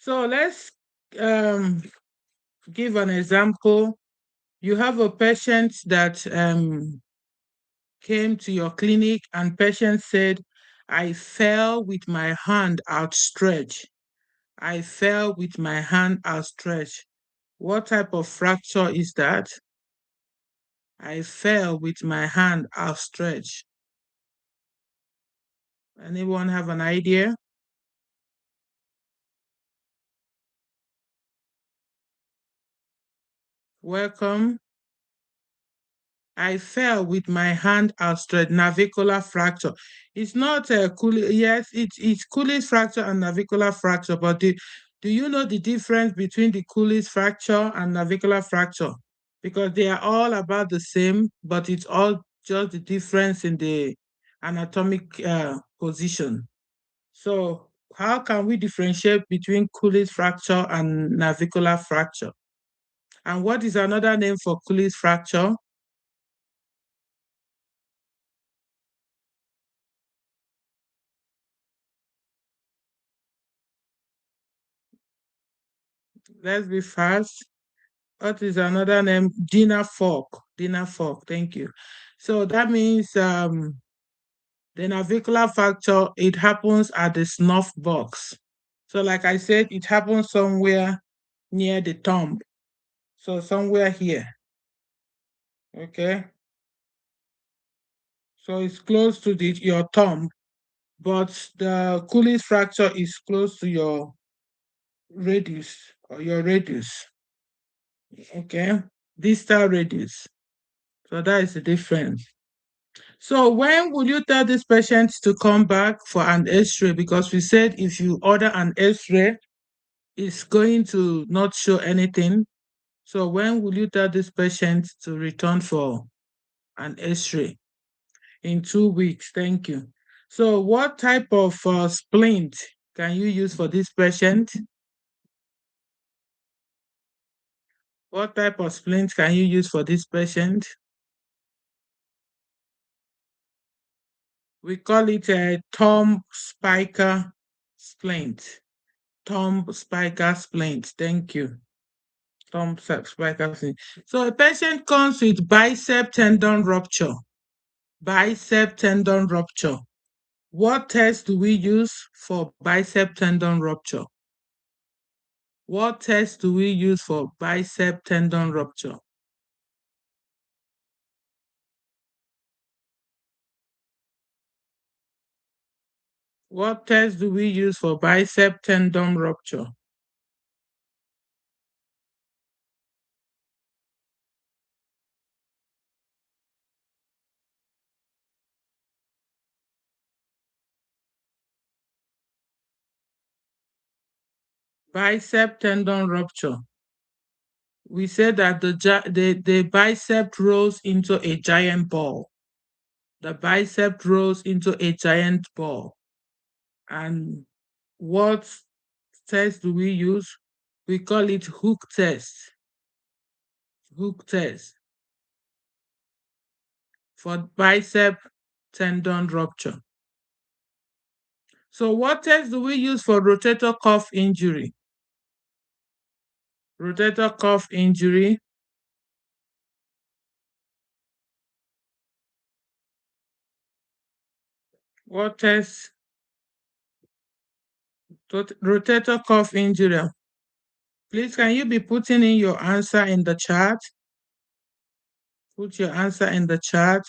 So let's give an example. You have a patient that came to your clinic and patient said, I fell with my hand outstretched. I fell with my hand outstretched. What type of fracture is that? I fell with my hand outstretched. Anyone have an idea? Welcome. I fell with my hand outstretched, navicular fracture. It's not a yes, it's Cooley's fracture and navicular fracture, but do you know the difference between the Cooley's fracture and navicular fracture? Because they are all about the same, but it's all just the difference in the anatomic position. So how can we differentiate between Cooley's fracture and navicular fracture? And what is another name for Cooley's fracture? Let's be fast. What is another name? Dinner fork. Dinner fork. Thank you. So that means the navicular fracture, it happens at the snuff box. So like I said, it happens somewhere near the thumb. So somewhere here. Okay. So it's close to your thumb, but the Cooley's fracture is close to your radius or your radius. Okay. Distal radius. So that is the difference. So when will you tell this patient to come back for an X-ray? Because we said if you order an X-ray, it's going to not show anything. So when will you tell this patient to return for an X-ray? In 2 weeks, thank you. So what type of splint can you use for this patient? What type of splint can you use for this patient? We call it a thumb spiker splint. Thumb spiker splint. Thank you. Thumb spiker splint. So a patient comes with bicep tendon rupture. Bicep tendon rupture. What test do we use for bicep tendon rupture? What test do we use for bicep tendon rupture? What test do we use for bicep tendon rupture? Bicep tendon rupture. We said that the bicep rolls into a giant ball. The bicep rolls into a giant ball. And what test do we use? We call it hook test. Hook test for bicep tendon rupture. So what test do we use for rotator cuff injury? Rotator cuff injury. What test? Rotator cuff injury. Please, can you be putting in your answer in the chat? Put your answer in the chat.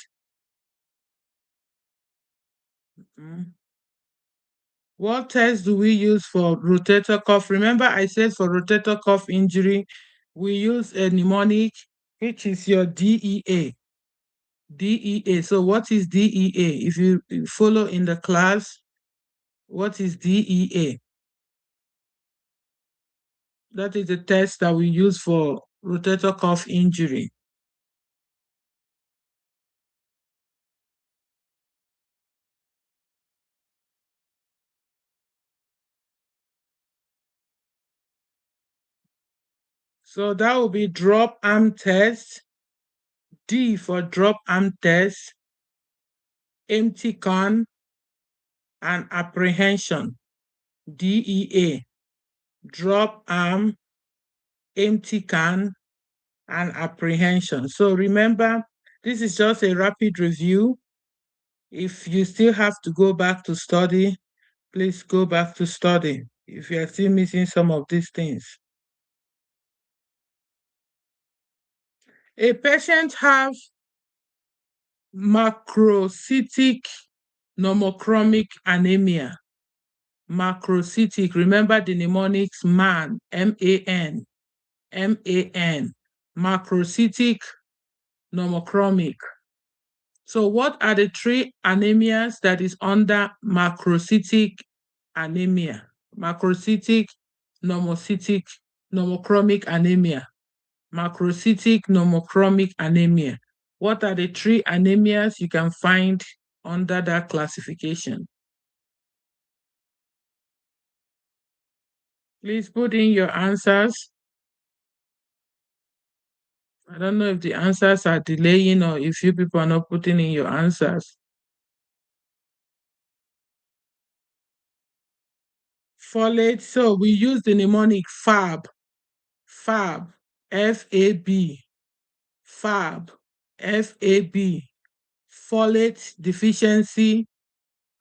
What test do we use for rotator cuff? Remember I said for rotator cuff injury, we use a mnemonic, which is your DEA. DEA. So what is DEA? If you follow in the class, what is DEA? That is the test that we use for rotator cuff injury. So that will be drop arm test, D for drop arm test, empty con, and apprehension, DEA. drop arm, empty can, and apprehension. So remember, this is just a rapid review. If you still have to go back to study, please go back to study if you are still missing some of these things. A patient have macrocytic pneumochromic anemia. Macrocytic, remember the mnemonics MAN, M-A-N, M-A-N, macrocytic pneumochromic. So what are the three anemias that is under macrocytic anemia? Macrocytic, pneumochromic anemia. Macrocytic pneumochromic anemia. What are the three anemias you can find under that classification? Please put in your answers. I don't know if the answers are delaying or if you people are not putting in your answers. Folate, so we use the mnemonic FAB, FAB, F-A-B, FAB, F-A-B, folate deficiency,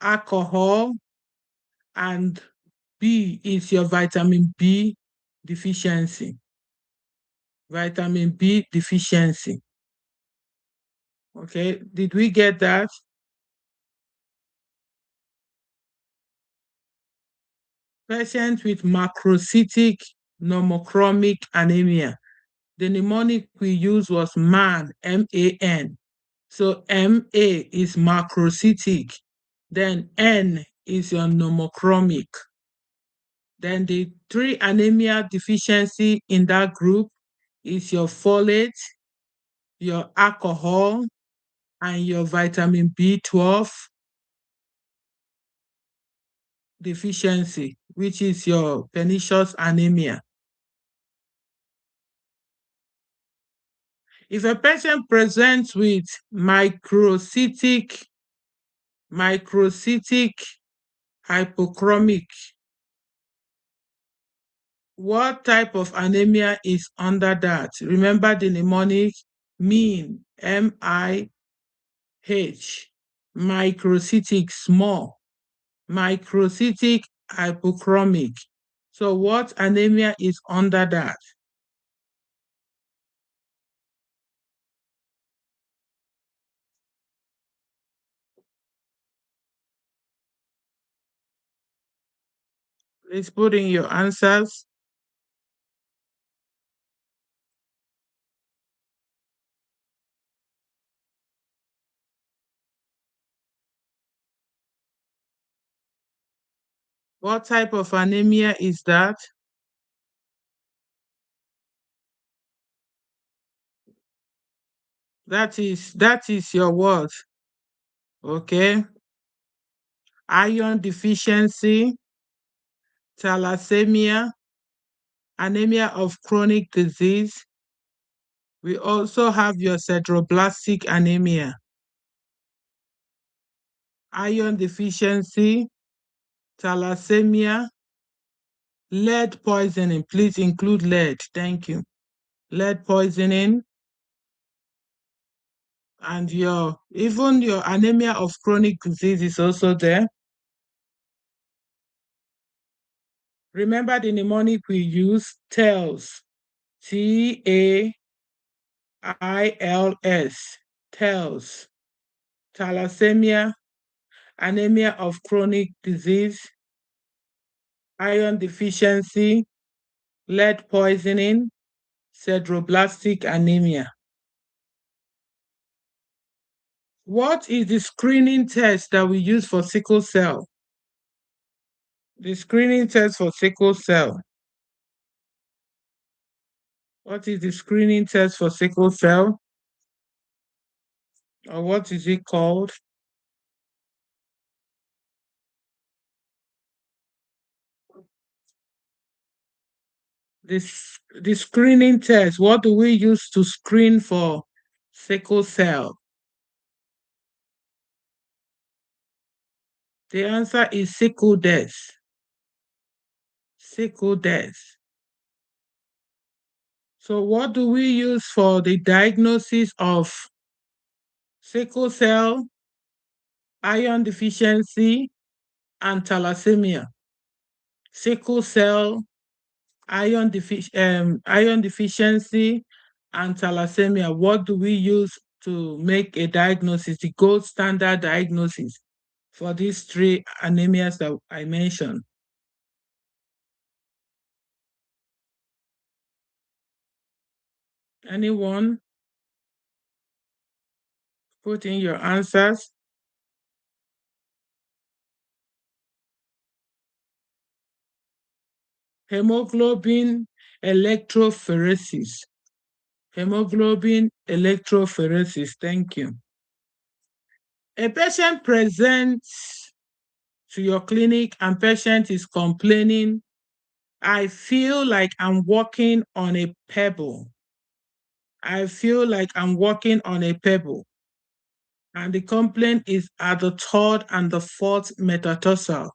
alcohol, and B is your vitamin B deficiency. Vitamin B deficiency. Okay, did we get that? Patient with macrocytic pneumochromic anemia. The mnemonic we used was MAN, M-A-N. So M-A is macrocytic, then N is your pneumochromic. Then the three anemia deficiency in that group is your folate, your alcohol, and your vitamin B12 deficiency, which is your pernicious anemia. If a patient presents with microcytic hypochromic, what type of anemia is under that? Remember the mnemonic mean, M-I-H, microcytic, small, microcytic hypochromic. So what anemia is under that? Please put in your answers. What type of anemia is that? That is your word. Okay. Iron deficiency, thalassemia, anemia of chronic disease. We also have your sideroblastic anemia. Iron deficiency, thalassemia, lead poisoning. Please include lead. Thank you. Lead poisoning, and even your anemia of chronic disease is also there. Remember the mnemonic we use, TAILS, T-A-I-L-S, TAILS, thalassemia, anemia of chronic disease, iron deficiency, lead poisoning, sideroblastic anemia. What is the screening test that we use for sickle cell? The screening test for sickle cell. What is the screening test for sickle cell? Or what is it called? The screening test, what do we use to screen for sickle cell? The answer is sickle death. Sickle death. So what do we use for the diagnosis of sickle cell, iron deficiency, and thalassemia? Sickle cell, iron deficiency, and thalassemia. What do we use to make a diagnosis, the gold standard diagnosis for these three anemias that I mentioned? Anyone? Put in your answers. Hemoglobin electrophoresis. Hemoglobin electrophoresis. Thank you. A patient presents to your clinic and patient is complaining, I feel like I'm walking on a pebble. I feel like I'm walking on a pebble. And the complaint is at the third and the fourth metatarsal,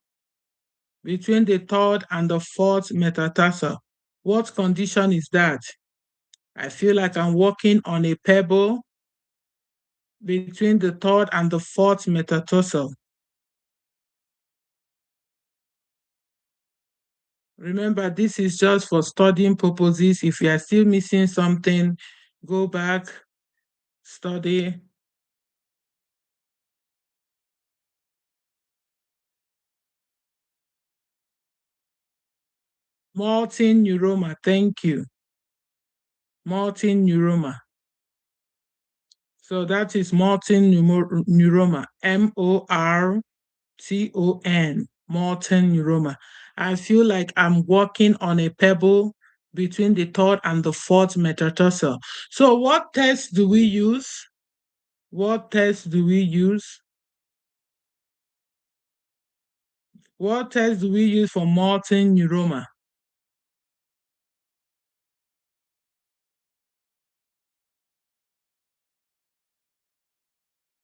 between the third and the fourth metatarsal. What condition is that? I feel like I'm walking on a pebble between the third and the fourth metatarsal. Remember, this is just for studying purposes. If you are still missing something, go back, study. Multineuroma, thank you. Multineuroma. So that is multineuroma, MORTON, multineuroma. I feel like I'm walking on a pebble between the third and the fourth metatarsal. So what test do we use? What test do we use? What test do we use for multineuroma?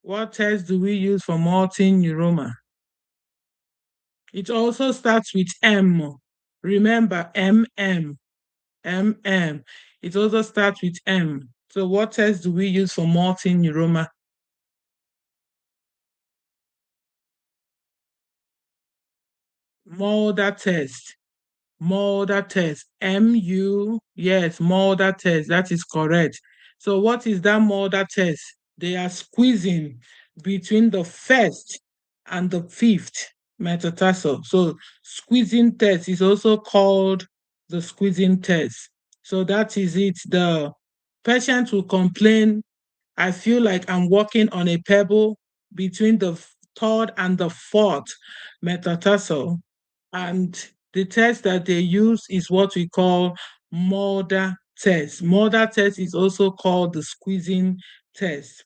What test do we use for multineuroma? It also starts with M. Remember, MM. MM. It also starts with M. So what test do we use for multineuroma? Mulder test. Mulder test. MU. Yes, Mulder test. That is correct. So what is that Mulder test? They are squeezing between the first and the fifth metatarsal. So squeezing test is also called the squeezing test. So that is it. The patient will complain, I feel like I'm walking on a pebble between the third and the fourth metatarsal. And the test that they use is what we call Mulder test. Mulder test is also called the squeezing test.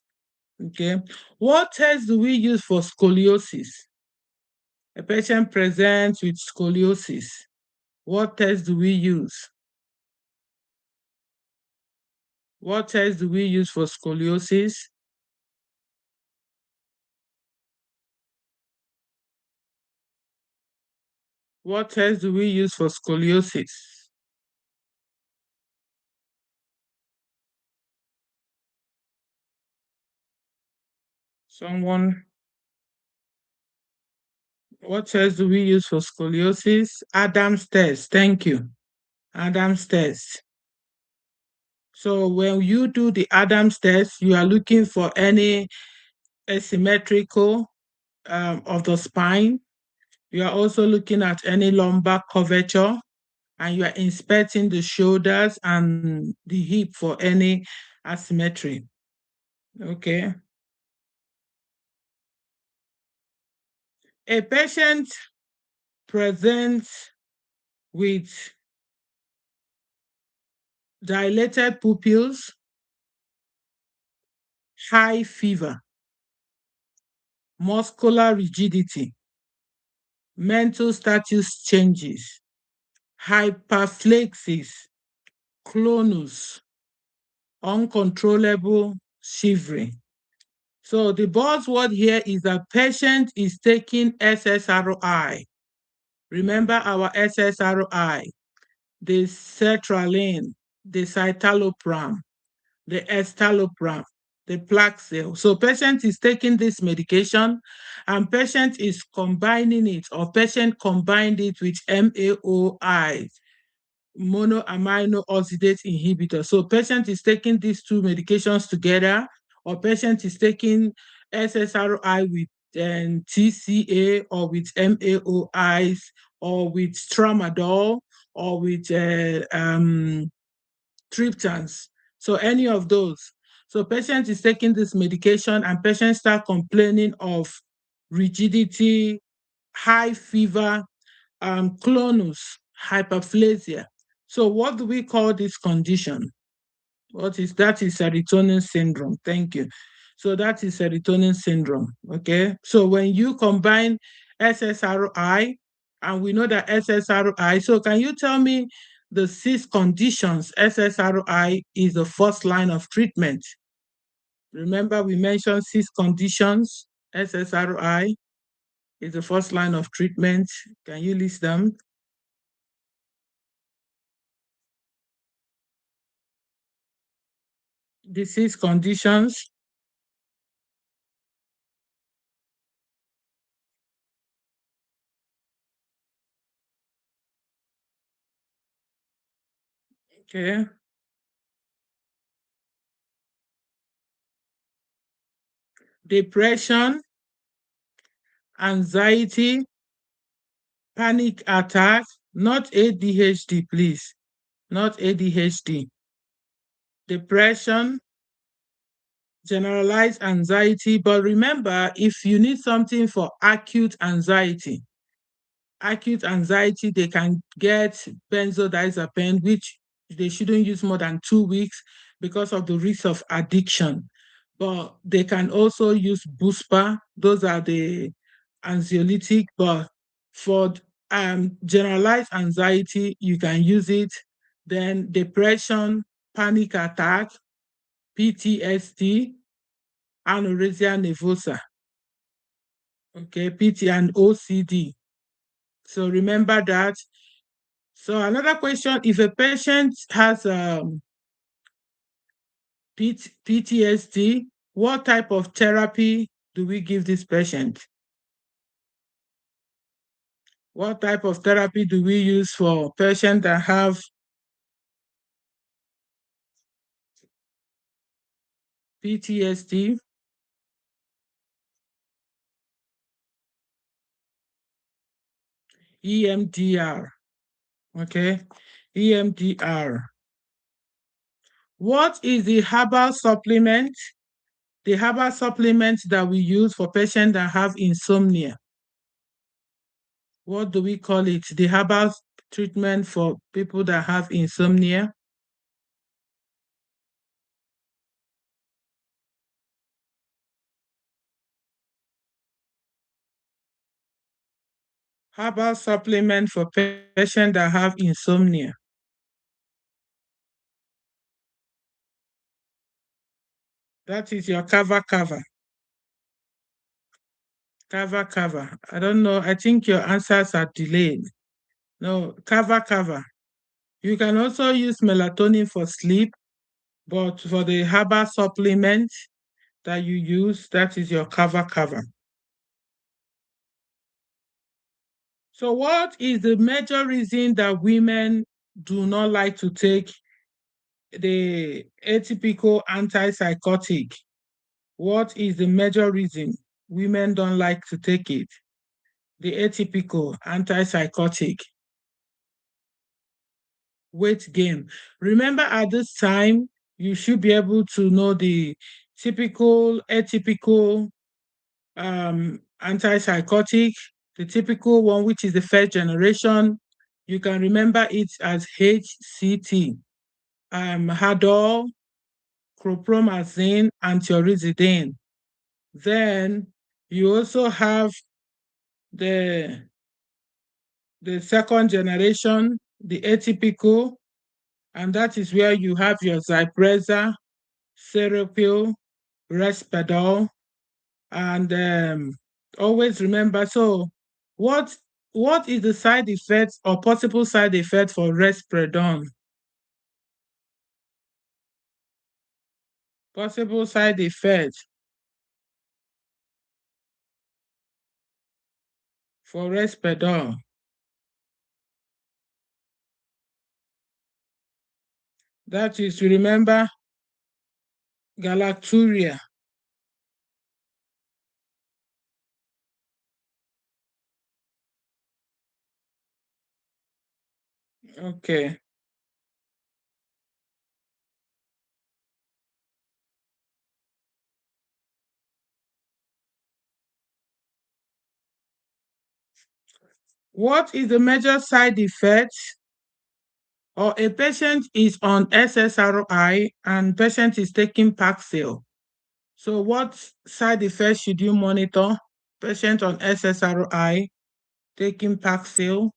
Okay. What test do we use for scoliosis? A patient presents with scoliosis. What test do we use? What test do we use for scoliosis? What test do we use for scoliosis? Someone, what test do we use for scoliosis? Adam's test. Thank you. Adam's test. So when you do the Adam's test, you are looking for any asymmetrical of the spine. You are also looking at any lumbar curvature, and you are inspecting the shoulders and the hip for any asymmetry. Okay. A patient presents with dilated pupils, high fever, muscular rigidity, mental status changes, hyperphalanx, clonus, uncontrollable shivering. So the buzzword here is that patient is taking SSRI Remember our SSRI, the sertraline, the citalopram, the escitalopram, the Plaxil. So patient is taking this medication and patient is combining it, or patient combined it with MAOI, monoamino oxidase inhibitor. So patient is taking these two medications together, or patient is taking SSRI with TCA, or with MAOIs, or with tramadol, or with triptans. So any of those. So patient is taking this medication and patient start complaining of rigidity, high fever, clonus, hyperplasia. So what do we call this condition? That is serotonin syndrome. Thank you. So that is serotonin syndrome. Okay. So when you combine SSRI, and we know that SSRI, so can you tell me the 6 conditions SSRI is the first line of treatment? Remember, we mentioned 6 conditions. SSRI is the first line of treatment. Can you list them? Disease conditions. Okay. Depression, anxiety, panic attack, not ADHD, please. Not ADHD. Depression, generalized anxiety. But remember, if you need something for acute anxiety, they can get benzodiazepine, which they shouldn't use more than 2 weeks because of the risk of addiction. But they can also use Buspa. Those are the anxiolytic. But for generalized anxiety, you can use it. Then depression, panic attack, PTSD, anorexia nervosa. Okay, PT and OCD. So remember that. So another question, if a patient has PTSD, what type of therapy do we give this patient? What type of therapy do we use for patients that have PTSD? EMDR. Okay, EMDR. What is the herbal supplement? The herbal supplement that we use for patients that have insomnia. What do we call it? The herbal treatment for people that have insomnia. Herbal supplement for patients that have insomnia. That is your Kava Kava. Kava Kava. I don't know. I think your answers are delayed. No, Kava Kava. You can also use melatonin for sleep, but for the herbal supplement that you use, that is your Kava Kava. So what is the major reason that women do not like to take the atypical antipsychotic? What is the major reason women don't like to take it? The atypical antipsychotic. Weight gain. Remember, at this time, you should be able to know the typical, atypical antipsychotic, the typical one, which is the first generation. You can remember it as HCT, Hadol, chlorpromazine, and tiorizidine. Then you also have the second generation, the atypical, and that is where you have your Zyprexa, Serapil, Risperdal, and always remember. So, what What is the side effect or possible side effect for risperidone? Possible side effect for risperidone. That is, to remember, galacturia. Okay. What is the major side effect, or a patient is on SSRI and patient is taking Paxil? So what side effects should you monitor? Patient on SSRI taking Paxil.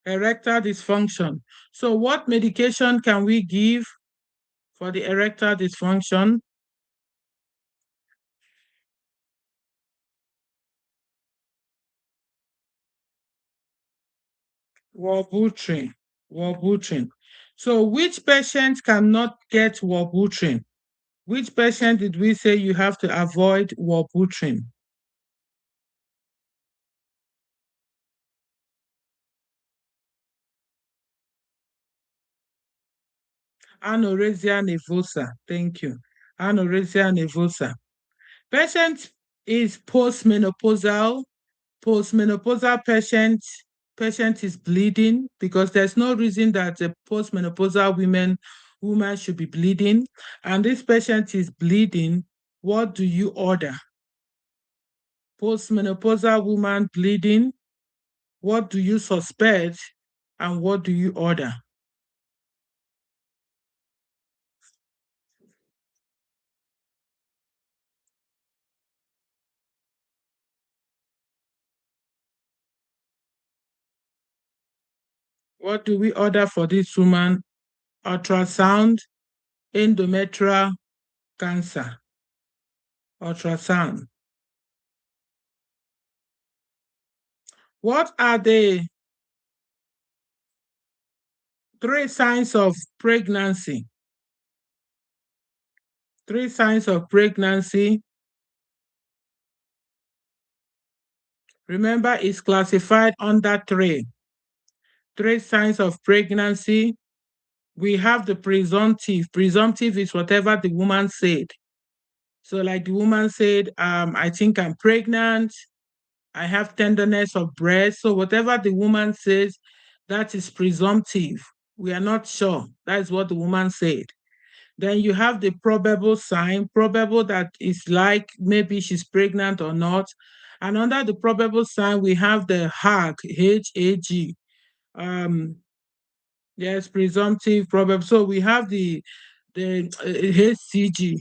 Erectile dysfunction. So what medication can we give for the erectile dysfunction? Wellbutrin. Wellbutrin. So which patient cannot get Wellbutrin? Which patient did we say you have to avoid Wellbutrin? Anorexia nervosa. Thank you. Anorexia nervosa. Patient is postmenopausal. Postmenopausal patient is bleeding, because there's no reason that a postmenopausal woman should be bleeding. And this patient is bleeding. What do you order? Postmenopausal woman bleeding. What do you suspect? And what do you order? What do we order for this woman? Ultrasound, endometrial cancer. Ultrasound. What are the 3 signs of pregnancy? 3 signs of pregnancy. Remember, it's classified under 3. 3 signs of pregnancy. We have the presumptive. Presumptive is whatever the woman said. So like the woman said, I think I'm pregnant. I have tenderness of breast. So whatever the woman says, that is presumptive. We are not sure. That is what the woman said. Then you have the probable sign, probable that is like maybe she's pregnant or not. And under the probable sign, we have the HAG, H-A-G. Yes, presumptive, probable. So we have the HCG,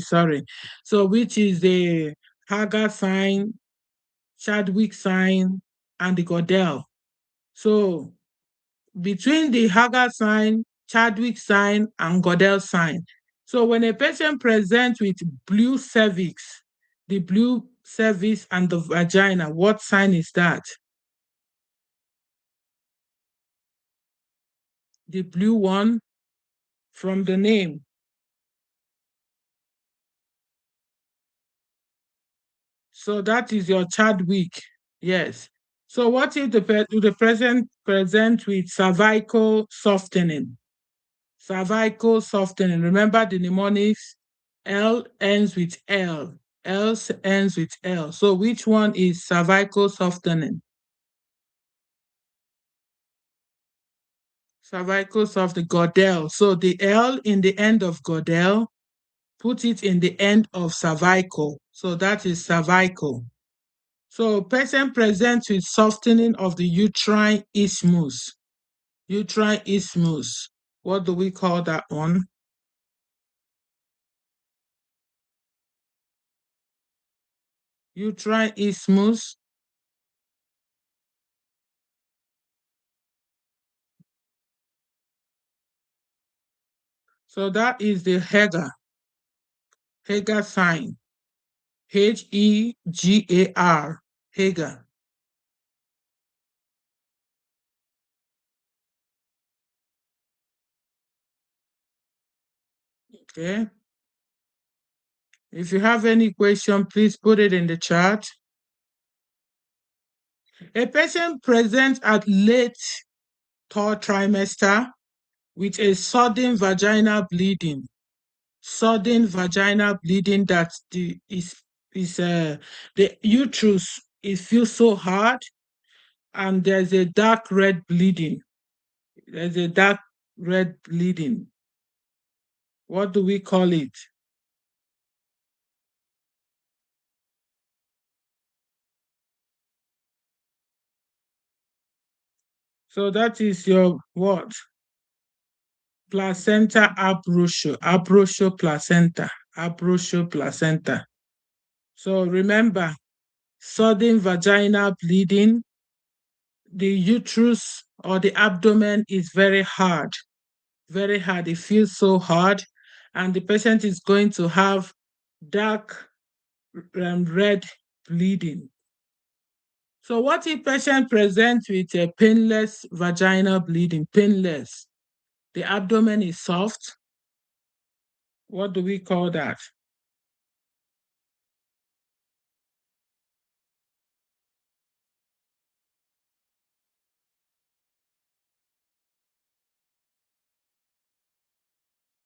sorry. So which is the Haga sign, Chadwick sign, and the Godel. So between the Haga sign, Chadwick sign, and Godel sign. So when a patient presents with blue cervix, the blue cervix and the vagina, what sign is that? The blue one from the name. So that is your Chadwick. Yes. So what if the patient present with cervical softening? Cervical softening. Remember the mnemonics? L ends with L. L ends with L. So which one is cervical softening? Cervical softening, Godel. So the L in the end of Godel, put it in the end of cervical. So that is cervical. So patient presents with softening of the uterine isthmus. Uterine isthmus. What do we call that one? Uterine isthmus. So that is the Hegar sign. Hegar, Hegar. Okay. If you have any question, please put it in the chat. A patient presents at late third trimester with a sudden vaginal bleeding. Sudden vaginal bleeding that the uterus feels so hard, and there's a dark red bleeding. There's a dark red bleeding. What do we call it? So that is your what? Placenta abruptio placenta. So remember, sudden vaginal bleeding, the uterus or the abdomen is very hard, very hard. It feels so hard, and the patient is going to have dark red bleeding. So what if patient presents with a painless vaginal bleeding? Painless. The abdomen is soft. What do we call that?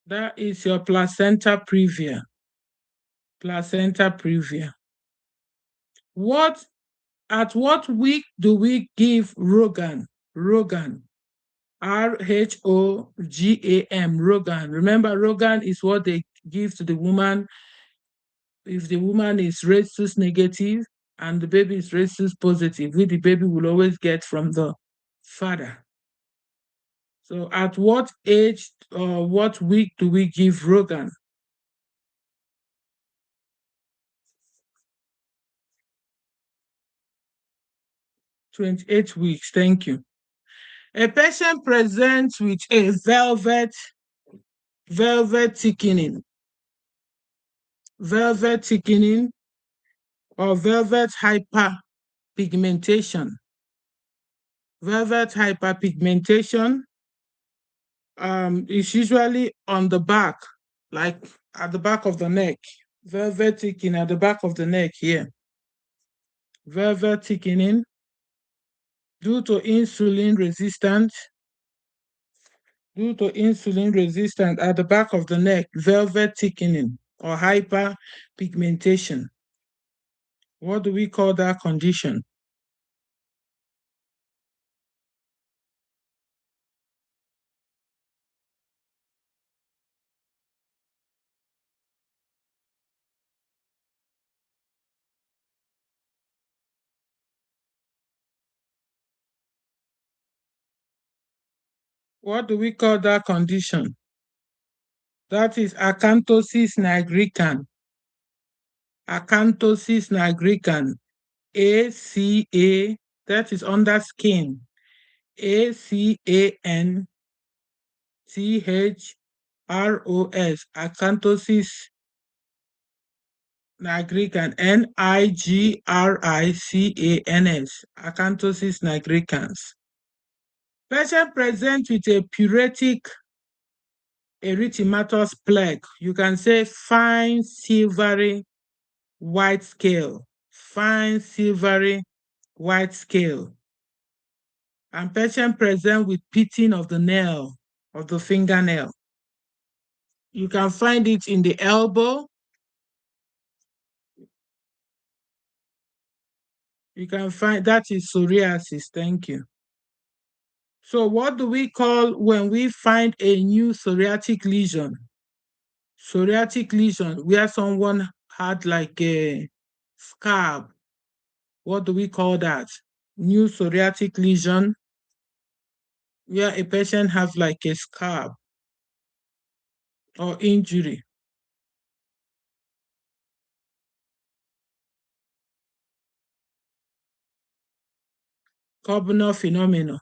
That is your placenta previa. Placenta previa. At what week do we give Rogan? Rogan. RHOGAM, Rogan. Remember, Rogan is what they give to the woman if the woman is rhesus negative and the baby is rhesus positive, which the baby will always get from the father. So at what age or what week do we give Rogan? 28 weeks, thank you. A patient presents with a velvet thickening or velvet hyperpigmentation. Velvet hyperpigmentation is usually on the back, like at the back of the neck. Velvet thickening at the back of the neck here. Velvet thickening due to insulin resistant at the back of the neck, velvet thickening or hyperpigmentation. What do we call that condition? What do we call that condition? That is acanthosis nigricans. Acanthosis nigricans. ACA, that is under skin. ACANTHROS, acanthosis nigricans. NIGRICANS, acanthosis nigricans. Patient present with a puritic erythematous plaque. You can say fine silvery white scale. Fine silvery white scale. And patient present with pitting of the nail, of the fingernail. You can find it in the elbow. You can find, that is psoriasis, thank you. So what do we call when we find a new psoriatic lesion? Psoriatic lesion, where someone had like a scab. What do we call that? New psoriatic lesion, where a patient have like a scab or injury. Koebner phenomenon.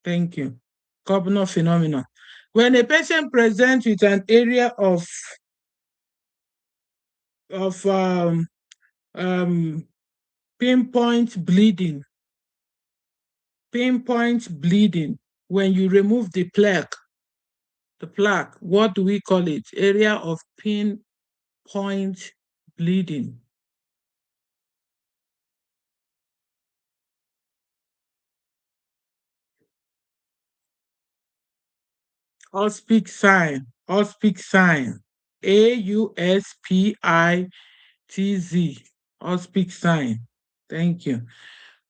Thank you. Koebner phenomenon. When a patient presents with an area of pinpoint bleeding, when you remove the plaque, what do we call it? Area of pinpoint bleeding. Auspic sign. AUSPITZ. Auspic sign. Thank you.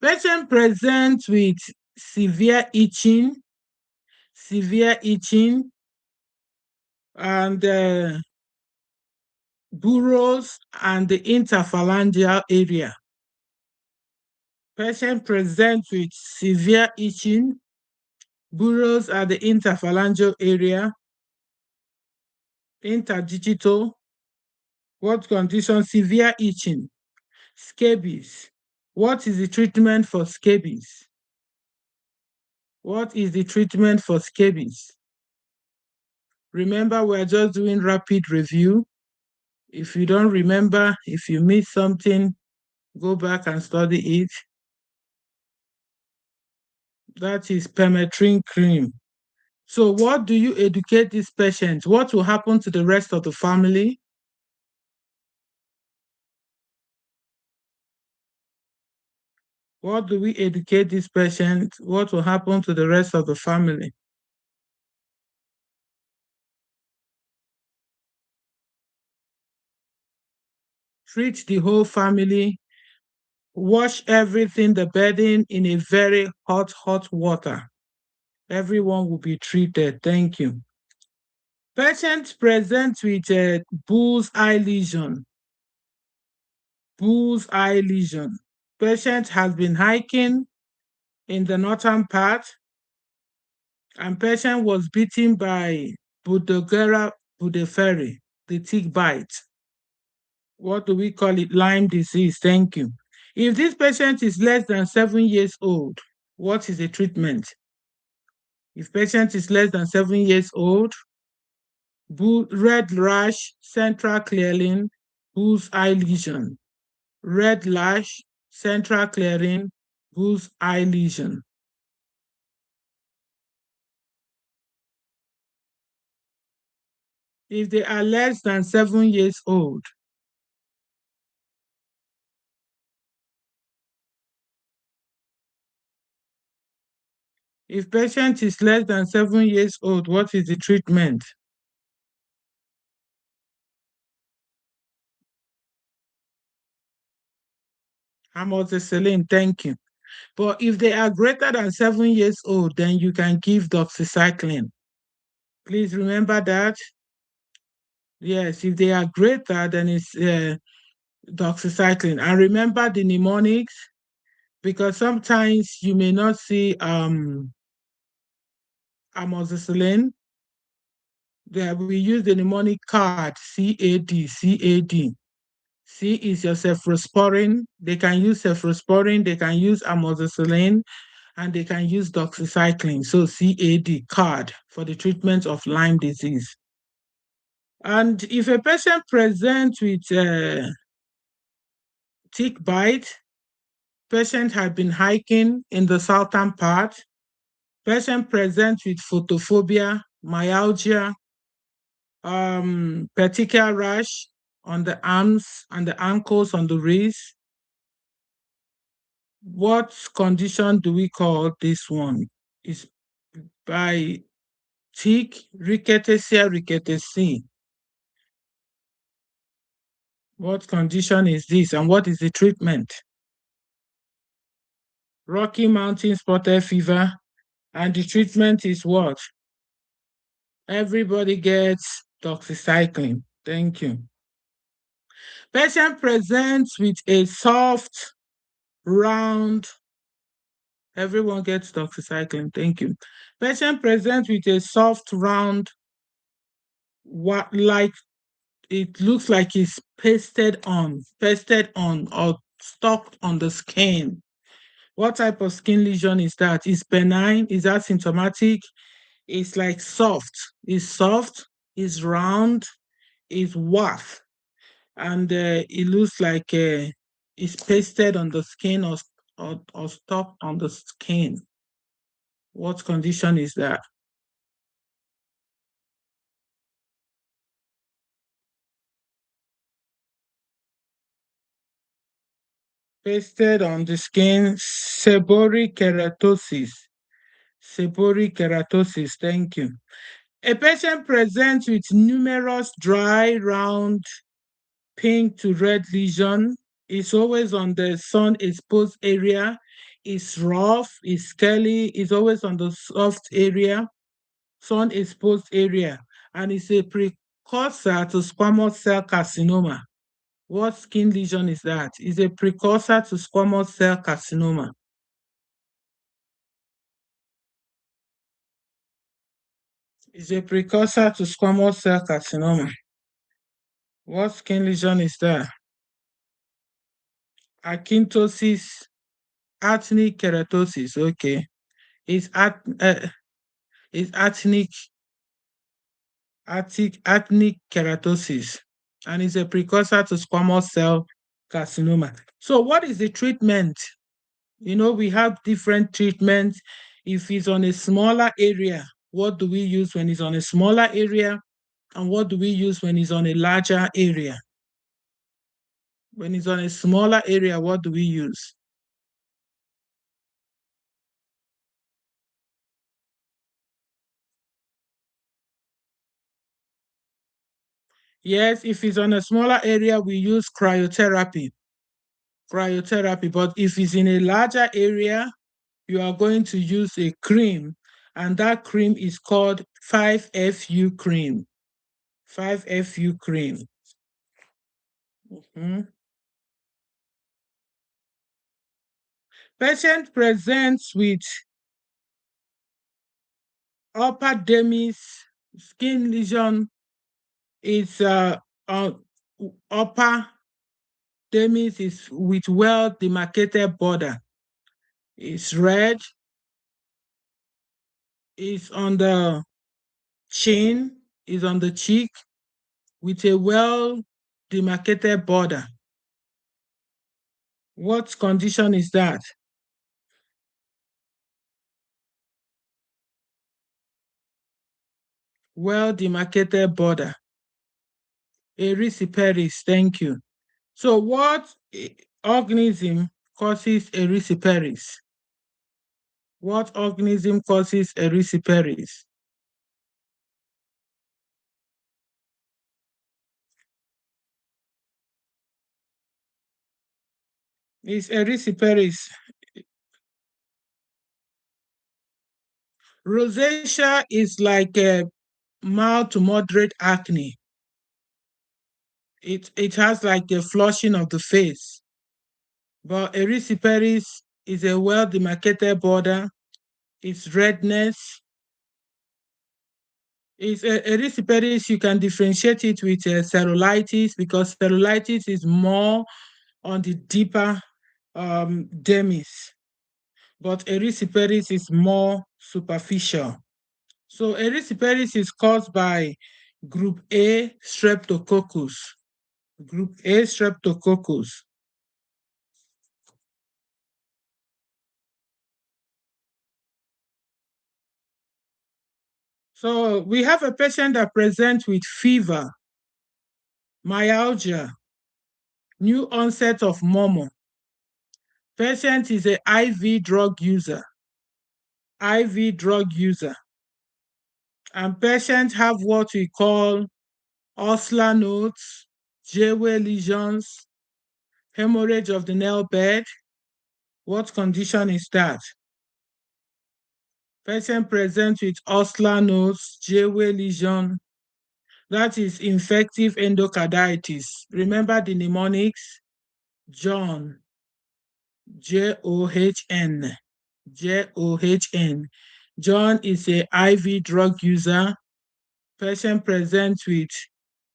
Patient presents with severe itching and burrows and the interphalangeal area. Patient presents with severe itching, burrows at the interphalangeal area, interdigital. What condition? Severe itching. Scabies. What is the treatment for scabies? Remember, we're just doing rapid review. If you don't remember, if you miss something, go back and study it. That is permethrin cream. So what do you educate these patients? What will happen to the rest of the family? What do we educate these patients? What will happen to the rest of the family? Treat the whole family. Wash everything, the bedding, in a very hot water. Everyone will be treated. Thank you. Patient present with a bull's-eye lesion. Patient has been hiking in the northern part, and patient was bitten by Budogera budeferi, the tick bite. What do we call it? Lyme disease. Thank you. If this patient is less than 7 years old, what is the treatment? If patient is less than 7 years old, red rash, central clearing, bull's-eye lesion. Red rash, central clearing, bull's-eye lesion. If they are less than 7 years old, if patient is less than 7 years old, what is the treatment? Amoxicillin, thank you. But if they are greater than 7 years old, then you can give doxycycline. Please remember that. Yes, if they are greater, then it's doxycycline. And remember the mnemonics, because sometimes you may not see amoxicillin. We use the mnemonic card, CAD. C is your cephalosporin. They can use cephalosporin, they can use amoxicillin, and they can use doxycycline. So CAD, card, for the treatment of Lyme disease. And if a patient presents with tick bite, patient had been hiking in the southern part, patient presents with photophobia, myalgia, petechial rash on the arms and the ankles, on the wrist. What condition do we call this one? It's by tick, rickettsia rickettsii. What condition is this, and what is the treatment? Rocky Mountain spotted fever, and the treatment is what? Everybody gets doxycycline. Thank you. Patient presents with a soft, round, everyone gets doxycycline. Thank you. Patient presents with a soft, round, like it looks like it's pasted on or stuck on the skin. What type of skin lesion is that? Is benign? Is asymptomatic? It's like soft. It's round, it's waft, and it looks like it's pasted on the skin or stuck on the skin. What condition is that? Pasted on the skin, seborrheic keratosis. Seborrheic keratosis, thank you. A patient presents with numerous dry, round, pink to red lesion. It's always on the sun exposed area. It's rough, it's scaly, it's always on the soft area, sun exposed area, and it's a precursor to squamous cell carcinoma. What skin lesion is that? It's a precursor to squamous cell carcinoma. It's a precursor to squamous cell carcinoma. What skin lesion is that? Acanthosis, actinic keratosis. Okay. It's actinic keratosis, and is a precursor to squamous cell carcinoma. So what is the treatment? We have different treatments. If it's on a smaller area, what do we use when it's on a smaller area? And what do we use when it's on a larger area? When it's on a smaller area, what do we use? Yes, if it's on a smaller area, we use cryotherapy. But if it's in a larger area, you are going to use a cream, and that cream is called 5-FU cream. 5-FU cream. Mhm. Patient presents with upper dermis skin lesion. It's upper dermis is with well demarcated border. It's red. It's on the chin. It's on the cheek with a well demarcated border. What condition is that? Well demarcated border. Erysipelas, thank you. So what organism causes erysipelas? What organism causes erysipelas? Is erysipelas. Rosacea is like a mild to moderate acne. It has like a flushing of the face. But erysipelas is a well demarcated border. It's redness. It's erysipelas, you can differentiate it with cellulitis, because cellulitis is more on the deeper dermis, but erysipelas is more superficial. So erysipelas is caused by group A streptococcus. Group A streptococcus. So we have a patient that presents with fever, myalgia, new onset of murmur. Patient is a IV drug user. IV drug user. And patients have what we call Osler nodes, J-way lesions, hemorrhage of the nail bed. What condition is that? Patient presents with Osler nodes, J-way lesion. That is infective endocarditis. Remember the mnemonics? John, John. John. John is a IV drug user. Patient presents with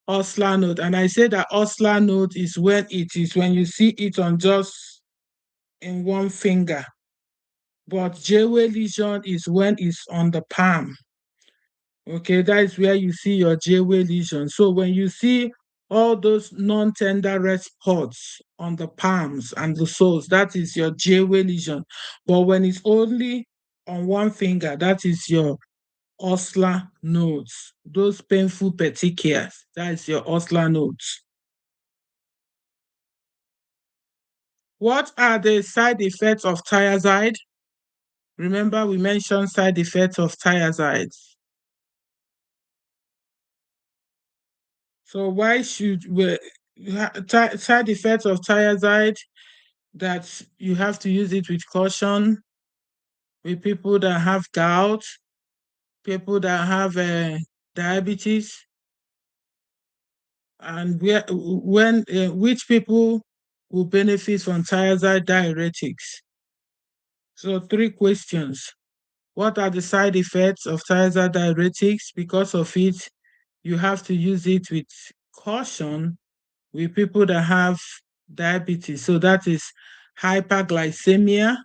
Osler node. And I say that Osler node is when you see it on just in one finger. But J-way lesion is when it's on the palm. Okay, that is where you see your J-way lesion. So when you see all those non-tender red spots on the palms and the soles, that is your J-way lesion. But when it's only on one finger, that is your oslar nodes. Those painful petechias, that is your oslar nodes. What are the side effects of thiazide? Remember, we mentioned side effects of thiazides. So why should we side effects of thiazide, that you have to use it with caution with people that have gout, people that have diabetes, and which people will benefit from thiazide diuretics. So 3 questions. What are the side effects of thiazide diuretics? Because of it, you have to use it with caution with people that have diabetes. So that is hyperglycemia,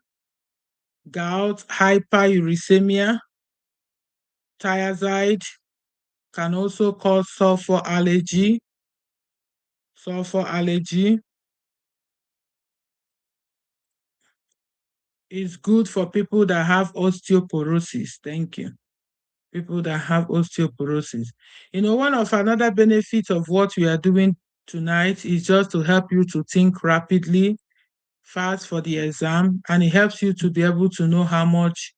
gout, hyperuricemia. Thiazide can also cause sulfur allergy. Sulfur allergy is good for people that have osteoporosis. Thank you. People that have osteoporosis. One of another benefits of what we are doing tonight is just to help you to think rapidly, fast for the exam, and it helps you to be able to know how much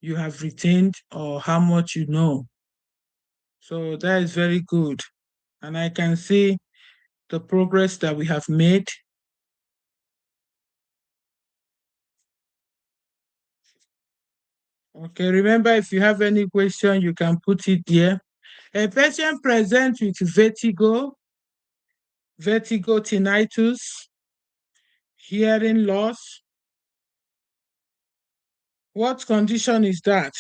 you have retained or how much you know. So that is very good. And I can see the progress that we have made. Okay, remember, if you have any question, you can put it there. A patient presents with vertigo, tinnitus, hearing loss. What condition is that?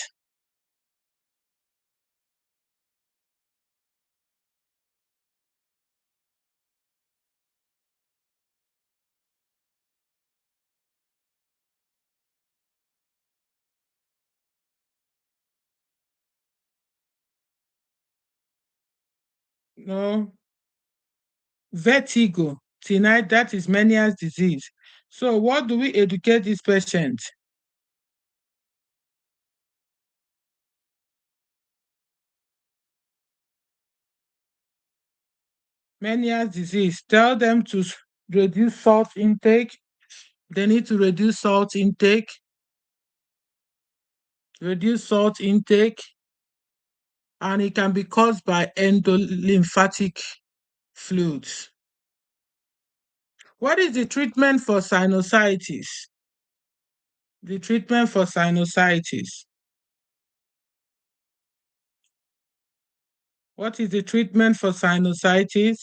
No, vertigo, tinnitus, that is Meniere's disease. So what do we educate this patient? Meniere's disease. Tell them to reduce salt intake. They need to reduce salt intake. Reduce salt intake. And it can be caused by endolymphatic fluids. What is the treatment for sinusitis? The treatment for sinusitis. What is the treatment for sinusitis?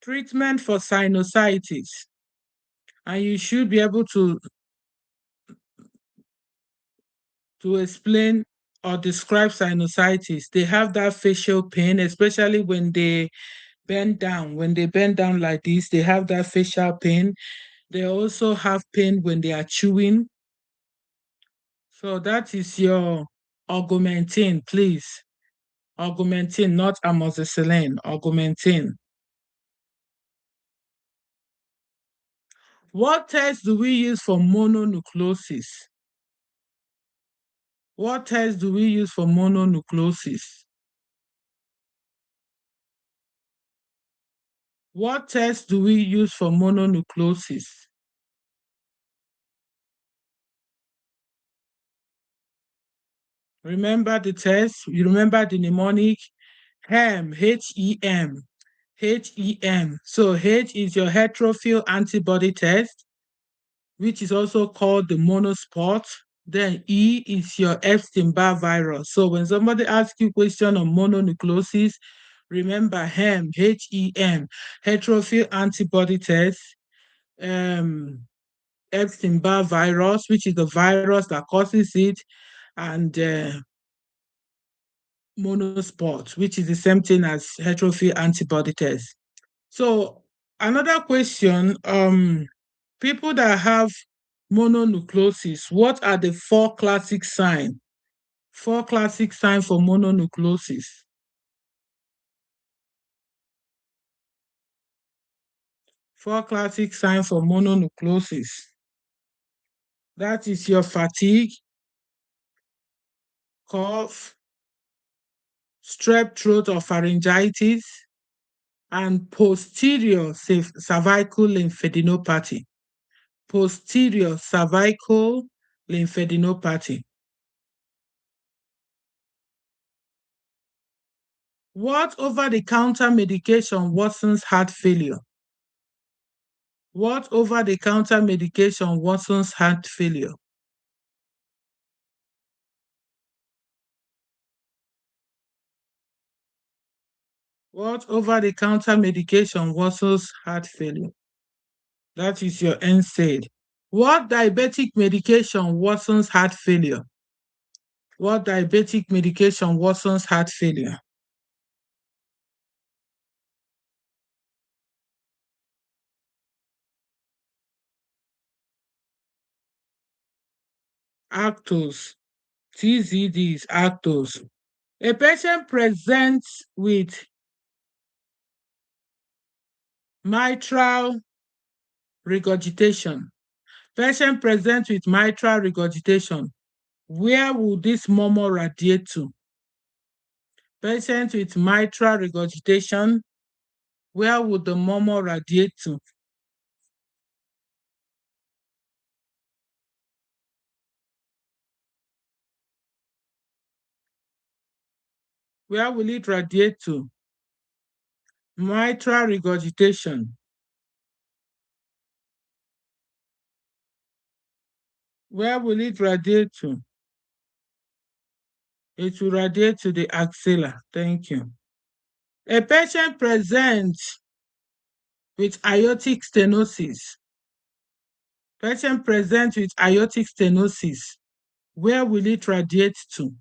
Treatment for sinusitis. And you should be able to explain or describe sinusitis. They have that facial pain, especially when they bend down. When they bend down like this, they have that facial pain. They also have pain when they are chewing. So that is your augmentin, please. Augmentin, not amoxicillin, augmentin. What test do we use for mononucleosis? What test do we use for mononucleosis? What test do we use for mononucleosis? Remember the test? You remember the mnemonic? HEM, H-E-M, H-E-M. So H is your heterophil antibody test, which is also called the monospot. Then E is your Epstein-Barr virus. So when somebody asks you a question on mononucleosis, remember HEM, H-E-M, heterophil antibody test, Epstein-Barr virus, which is the virus that causes it, and monospot, which is the same thing as heterophil antibody test. So another question, People that have mononucleosis, what are the 4 classic signs? 4 classic signs for mononucleosis. 4 classic signs for mononucleosis. That is your fatigue, cough, strep throat or pharyngitis, and posterior cervical lymphadenopathy. Posterior cervical lymphadenopathy. What over-the-counter medication worsens heart failure? What over-the-counter medication worsens heart failure? What over-the-counter medication worsens heart failure? That is your NSAID. What diabetic medication worsens heart failure? What diabetic medication worsens heart failure? Actose. TZD is actose. A patient presents with mitral regurgitation. Patient presents with mitral regurgitation. Where will this murmur radiate to? Patient with mitral regurgitation, where would the murmur radiate to? Where will it radiate to? Mitral regurgitation. Where will it radiate to? It will radiate to the axilla. Thank you. A patient presents with aortic stenosis. Patient presents with aortic stenosis. Where will it radiate to?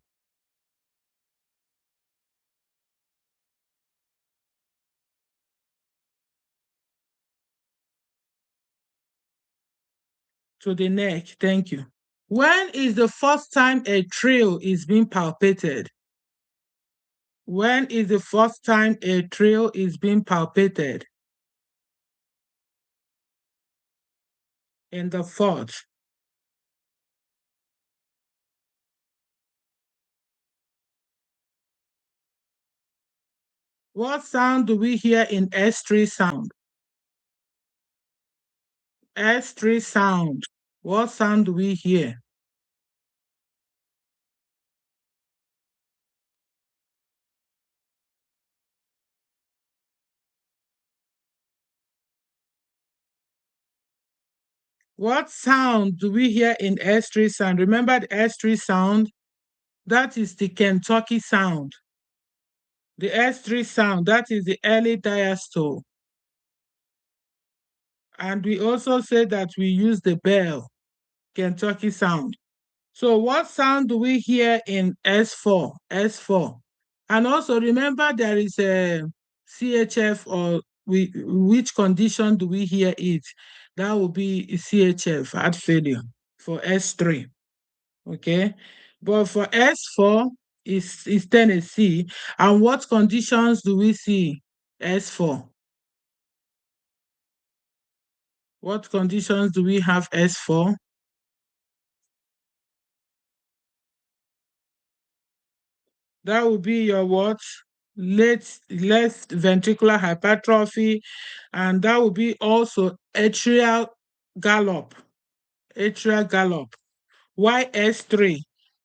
To the neck. Thank you. When is the first time a trail is being palpated? When is the first time a trail is being palpated? In the fourth. What sound do we hear in S3 sound? S3 sound. What sound do we hear? What sound do we hear in S3 sound? Remember the S3 sound? That is the Kentucky sound. The S3 sound, that is the early diastole. And we also say that we use the bell, Kentucky sound. So what sound do we hear in S4? S4. And also remember there is a CHF, or which condition do we hear it? That will be CHF, heart failure, for S3. Okay. But for S4, is Tennessee. And what conditions do we see S4? What conditions do we have S4? That would be your what? Left ventricular hypertrophy, and that would be also atrial gallop. Atrial gallop. Why S3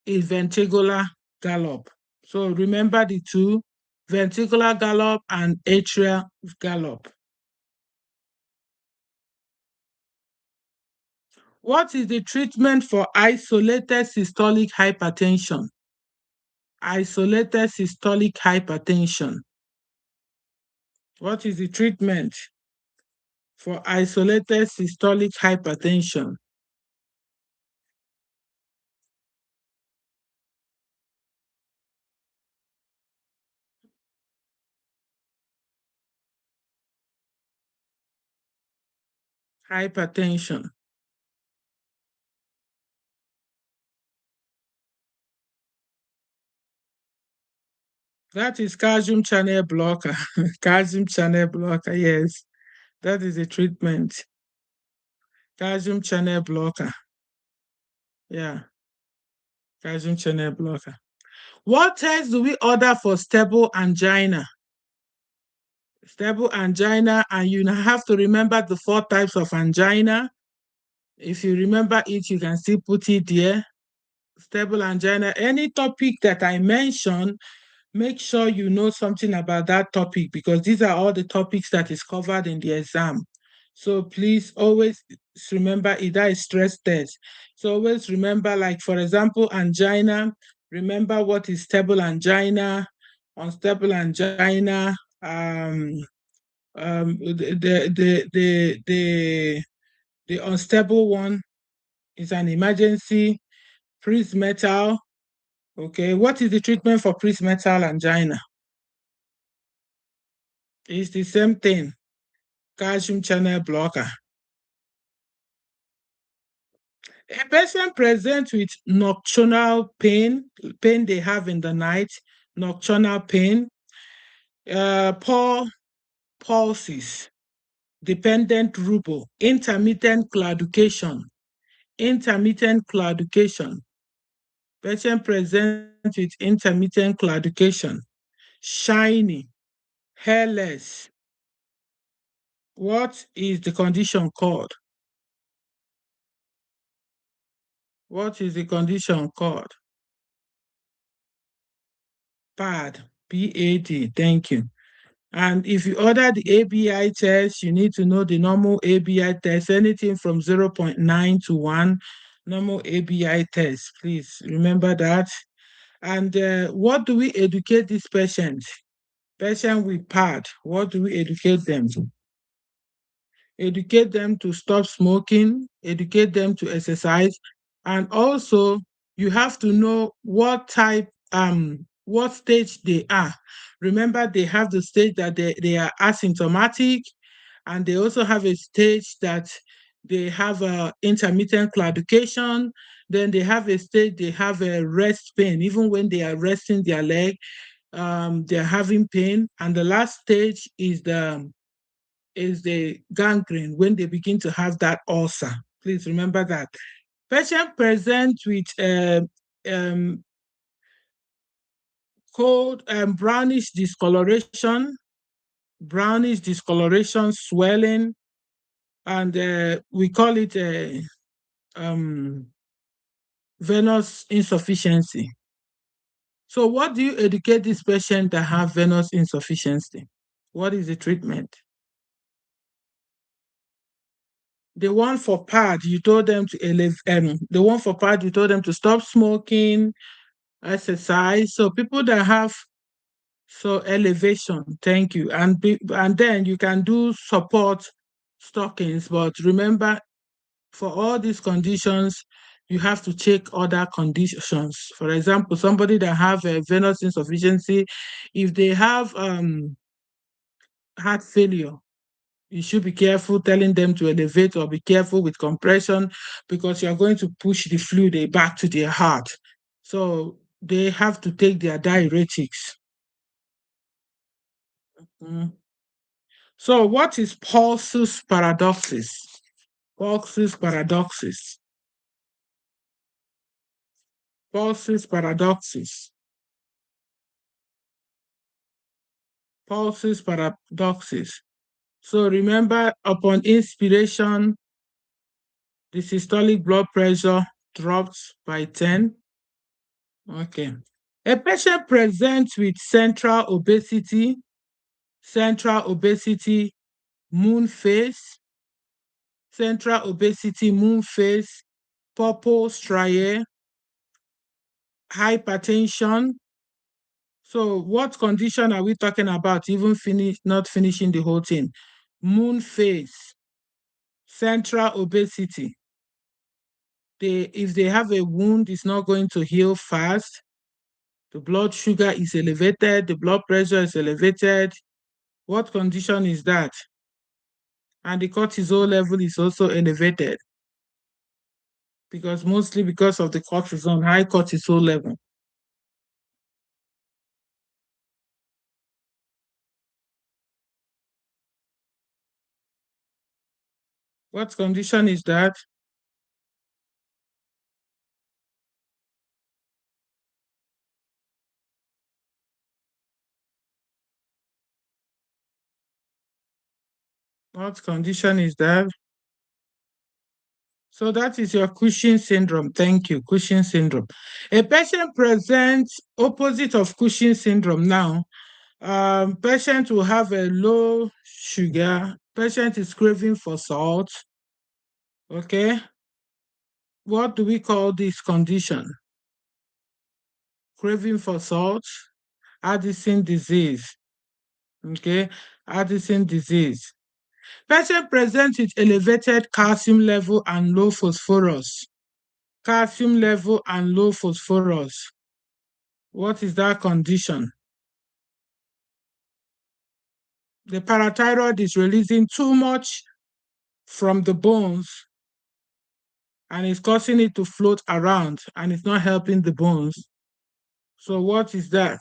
is ventricular gallop. So remember the two, ventricular gallop and atrial gallop. What is the treatment for isolated systolic hypertension? Isolated systolic hypertension. What is the treatment for isolated systolic hypertension? Hypertension. That is calcium channel blocker. Calcium channel blocker, yes. That is a treatment. Calcium channel blocker. Yeah, calcium channel blocker. What test do we order for stable angina? Stable angina, and you have to remember the 4 types of angina. If you remember it, you can still put it there. Stable angina, any topic that I mentioned, make sure you know something about that topic, because these are all the topics that is covered in the exam. So please always remember it. That is stress test. So always remember, like for example, angina, remember what is stable angina, unstable angina, the unstable one is an emergency. Metal. Okay, what is the treatment for metal angina? It's the same thing, calcium channel blocker. A patient presents with nocturnal pain they have in the night, nocturnal pain, poor pulses, dependent rubor, intermittent claudication, patient presents with intermittent claudication, shiny, hairless. What is the condition called? What is the condition called? PAD, PAD, thank you. And if you order the ABI test, you need to know the normal ABI test, anything from 0.9 to 1, normal ABI test. Please remember that. And what do we educate this patient? Patient with PAD, what do we educate them to? Educate them to stop smoking, educate them to exercise, and also you have to know what what stage they are. Remember, they have the stage that they are asymptomatic, and they also have a stage that they have a intermittent claudication. Then they have a stage they have a rest pain. Even when they are resting their leg, they're having pain. And the last stage is the gangrene, when they begin to have that ulcer. Please remember that. Patient present with cold brownish discoloration, swelling, and we call it venous insufficiency. So what do you educate this patient that have venous insufficiency? What is the treatment? The one for PAD, you told them to the one for PAD, you told them to stop smoking, exercise. So people that have elevation, thank you. And then you can do support stockings. But remember, for all these conditions, you have to check other conditions. For example, somebody that have a venous insufficiency, if they have heart failure, you should be careful telling them to elevate, or be careful with compression, because you're going to push the fluid back to their heart. So they have to take their diuretics. So what is pulsus paradoxis? Pulsus paradoxis. Pulsus paradoxis. Pulsus paradoxis. So remember, upon inspiration, the systolic blood pressure drops by 10. Okay. A patient presents with central obesity, moon face, purple striae, hypertension. So what condition are we talking about? Even not finishing the whole thing. Moon face, central obesity. If they have a wound, it's not going to heal fast. The blood sugar is elevated, the blood pressure is elevated. What condition is that? and the cortisol level is also elevated mostly because of the cortisol, high cortisol level. What condition is that? What condition is that? So that is your Cushing syndrome. Thank you, Cushing syndrome. A patient presents opposite of Cushing syndrome now. Patient will have a low sugar. Patient is craving for salt. Okay. What do we call this condition? Craving for salt, Addison disease. Okay, Addison disease. Patient presents with elevated calcium level and low phosphorus. Calcium level and low phosphorus. What is that condition? The parathyroid is releasing too much from the bones and it's causing it to float around and it's not helping the bones. So what is that?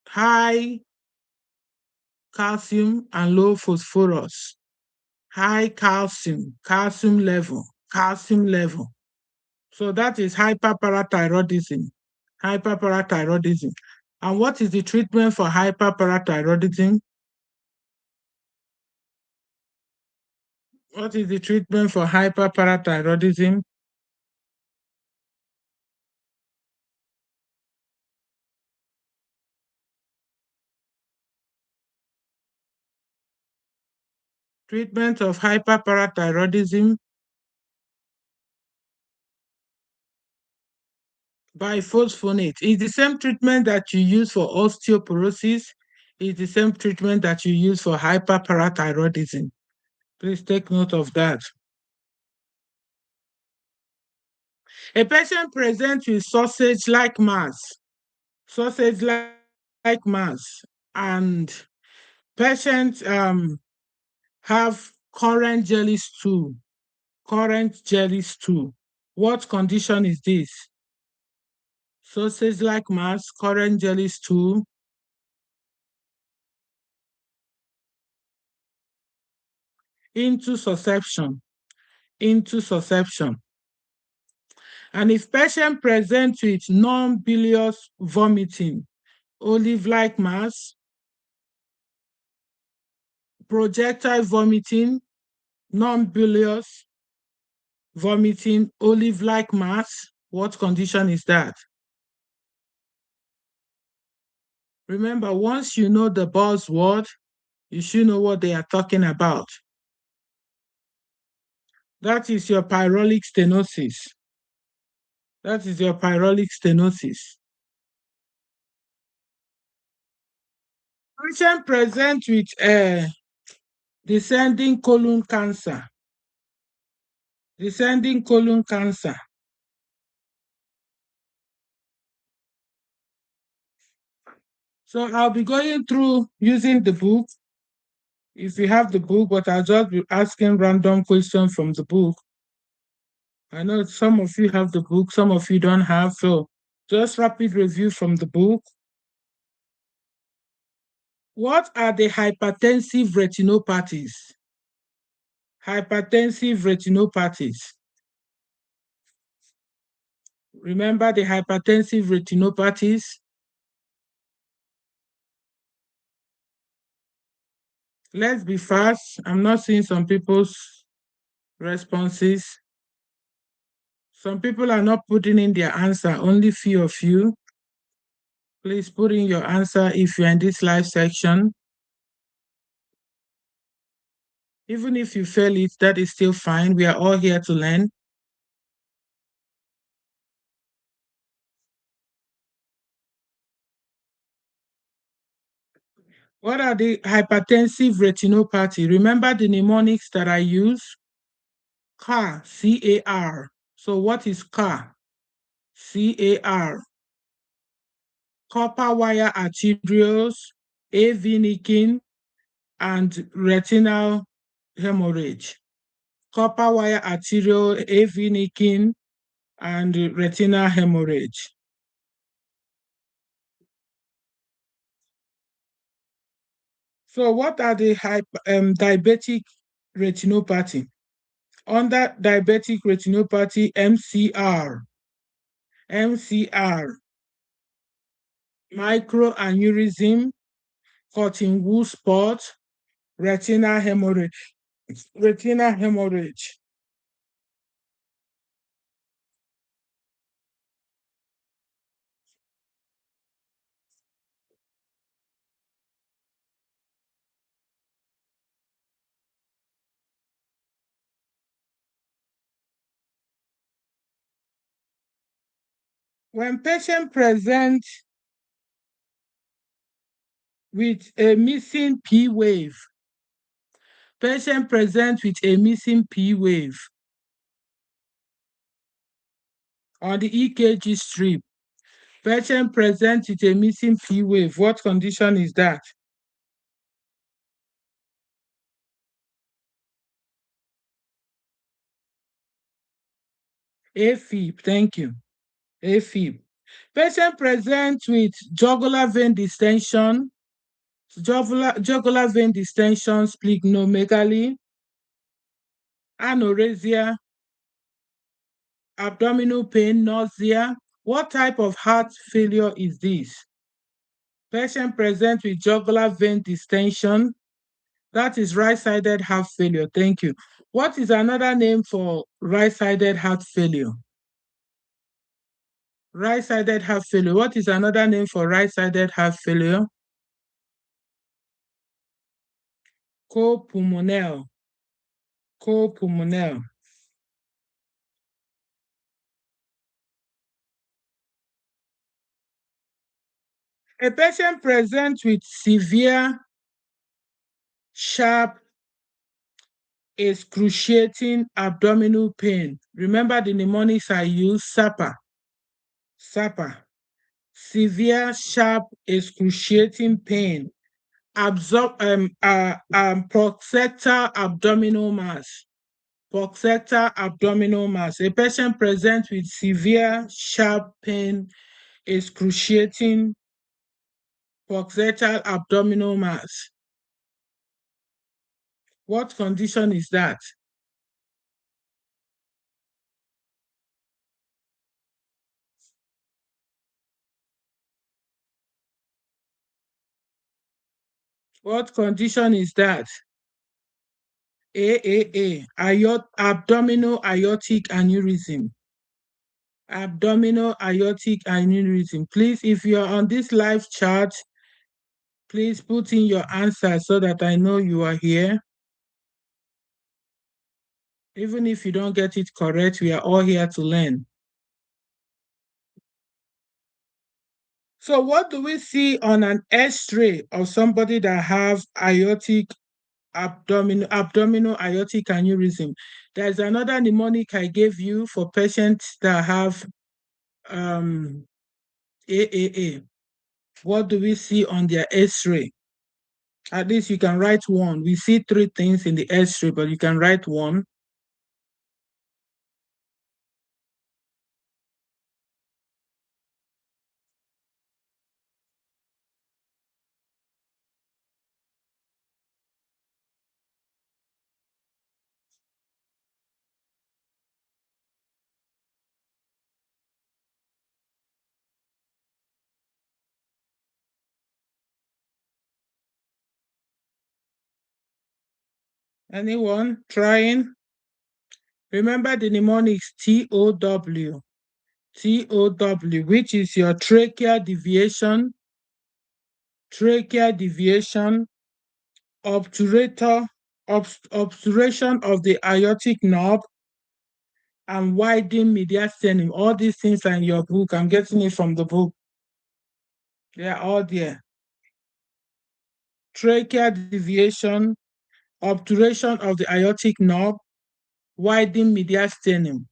High calcium and low phosphorus. High calcium level. So that is hyperparathyroidism. Hyperparathyroidism. And what is the treatment for hyperparathyroidism? What is the treatment for hyperparathyroidism? Treatment of hyperparathyroidism, biphosphonate. It's the same treatment that you use for osteoporosis. It's the same treatment that you use for hyperparathyroidism. Please take note of that. A patient presents with sausage-like mass, sausage-like mass, and patients have current jelly stool. Current jelly stool. What condition is this? Sausage-like mass, current jelly stool. Intussusception. And if patient presents with non-bilious vomiting, olive-like mass, projectile vomiting, non-bilious vomiting, olive-like mass, what condition is that? Remember, once you know the buzzword, you should know what they are talking about. That is your pyrolic stenosis. That is your pyrolic stenosis. Patient present with descending colon cancer. Descending colon cancer. So I'll be going through using the book. If you have the book, but I'll just be asking random questions from the book. I know some of you have the book, some of you don't have, so just rapid review from the book. What are the hypertensive retinopathies? Hypertensive retinopathies. Remember the hypertensive retinopathies? Let's be fast. I'm not seeing some people's responses. Some people are not putting in their answer, only few of you. Please put in your answer if you're in this live section. Even if you fail it, that is still fine. We are all here to learn. What are the hypertensive retinopathy? Remember the mnemonics that I use? CAR, C-A-R. So what is CAR? C-A-R. Copper wire arterioles, AV nicking, and retinal hemorrhage, copper wire arterial AV nicking, and retinal hemorrhage. So what are the diabetic retinopathy? Under diabetic retinopathy, MCR, microaneurysm, cotton wool spot, retinal hemorrhage. Retinal hemorrhage. When patient present with a missing P wave, patient present with a missing P wave on the EKG strip, patient present with a missing P wave, what condition is that? AFib, thank you. AFib. Patient present with jugular vein distension, jugular vein distension, splenomegaly, anorexia, abdominal pain, nausea. What type of heart failure is this? Patient present with jugular vein distension, that is right-sided heart failure. Thank you. What is another name for right-sided heart failure? Right-sided heart failure. What is another name for right-sided heart failure? Copulmonale. Copulmonale. A patient present with severe, sharp, excruciating abdominal pain. Remember the mnemonics I use, SAPA. SAPA. Severe, sharp, excruciating pain. Proxectal abdominal mass. Proxectal abdominal mass. A patient present with severe, sharp pain, excruciating proxectal abdominal mass. What condition is that? What condition is that? AAA, abdominal aortic aneurysm. Abdominal aortic aneurysm. Please, if you're on this live chat, please put in your answer so that I know you are here. Even if you don't get it correct, we are all here to learn. So what do we see on an X-ray of somebody that have abdominal aortic aneurysm? There's another mnemonic I gave you for patients that have AAA. What do we see on their X-ray? At least you can write one. We see three things in the X-ray, but you can write one. Anyone trying? Remember the mnemonics TOW. TOW, which is your trachea deviation, obturation of the aortic nerve, and widening mediastinum. All these things are in your book. I'm getting it from the book. They are all there. Trachea deviation, obturation of the aortic nerve, widening mediastinum.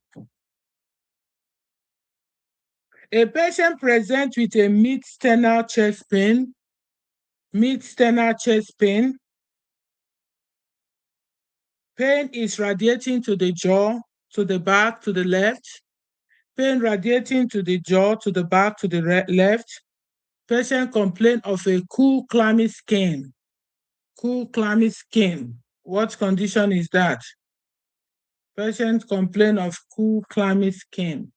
A patient presents with a mid-sternal chest pain, Pain is radiating to the jaw, to the back, to the left. Pain radiating to the jaw, to the back, to the left. Patient complain of a cool, clammy skin. Cool, clammy skin. What condition is that? Patient complain of cool, clammy skin.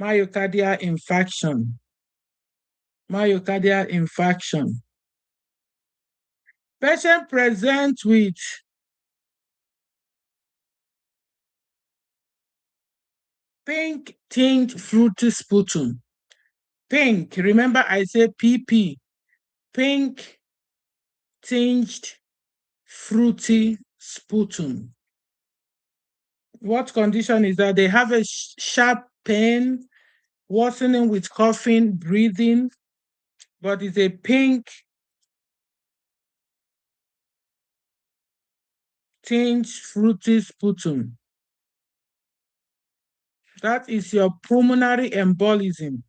Myocardial infarction. Myocardial infarction. Patient present with pink tinged fruity sputum. Pink, remember I said PP. Pink tinged fruity sputum. What condition is that? They have a sharp pain, worsening with coughing, breathing, but it's a pink tinged fruity sputum. That is your pulmonary embolism.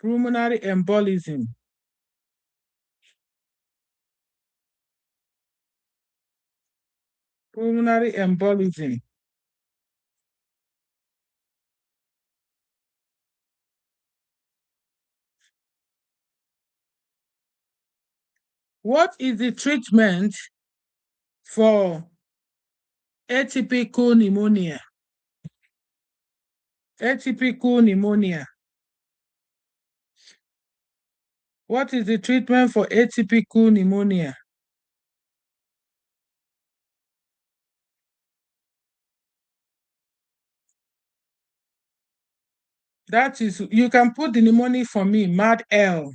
Pulmonary embolism. Pulmonary embolism. What is the treatment for atypical pneumonia? Atypical pneumonia. What is the treatment for atypical pneumonia? That is, you can put the mnemonic for me, MAD L.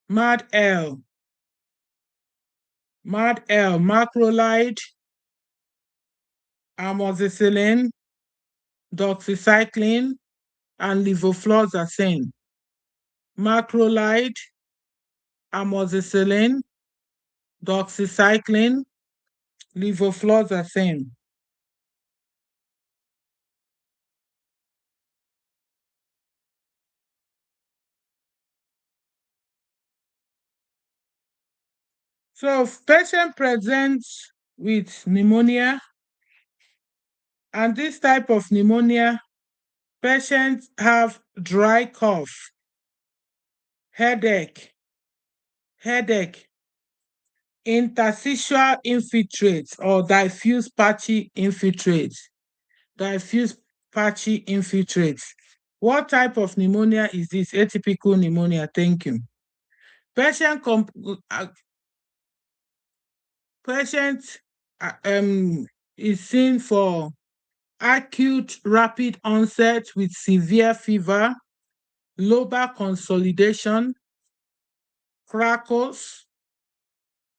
MAD L. MAD L, macrolide, amoxicillin, doxycycline, and levofloxacin. Macrolide, amoxicillin, doxycycline, levofloxacin. So if patient presents with pneumonia, and this type of pneumonia, patients have dry cough, headache, interstitial infiltrates or diffuse patchy infiltrates. Diffuse patchy infiltrates. What type of pneumonia is this? Atypical pneumonia. Thank you. Patient is seen for acute rapid onset with severe fever, lobar consolidation, crackles.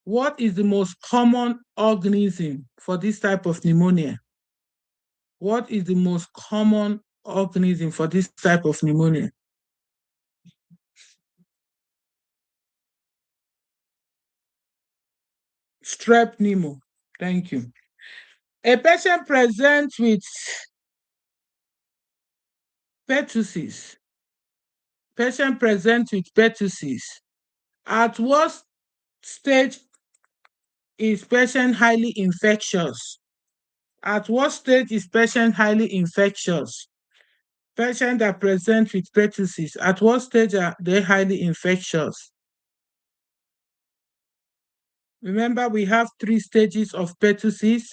What is the most common organism for this type of pneumonia? What is the most common organism for this type of pneumonia? Strep pneumo. Thank you. A patient presents with pertussis. Patient presents with pertussis. At what stage is patient highly infectious? At what stage is patient highly infectious? Patients that present with pertussis, at what stage are they highly infectious? Remember, we have 3 stages of pertussis.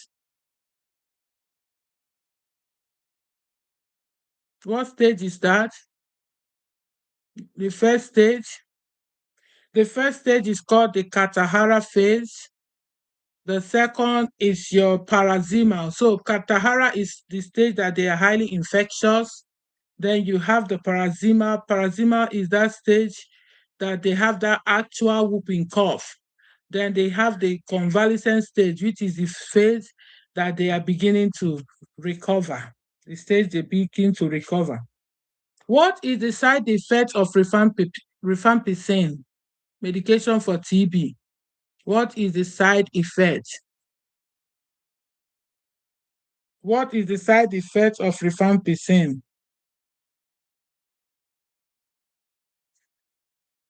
What stage is that? The first stage. The first stage is called the Katahara phase. The second is your parazimal. So Katahara is the stage that they are highly infectious. Then you have the parazimal. Parazimal is that stage that they have that actual whooping cough. Then they have the convalescent stage, which is the phase that they are beginning to recover. The stage they begin to recover. What is the side effect of rifampicin, medication for TB? What is the side effect? What is the side effect of rifampicin?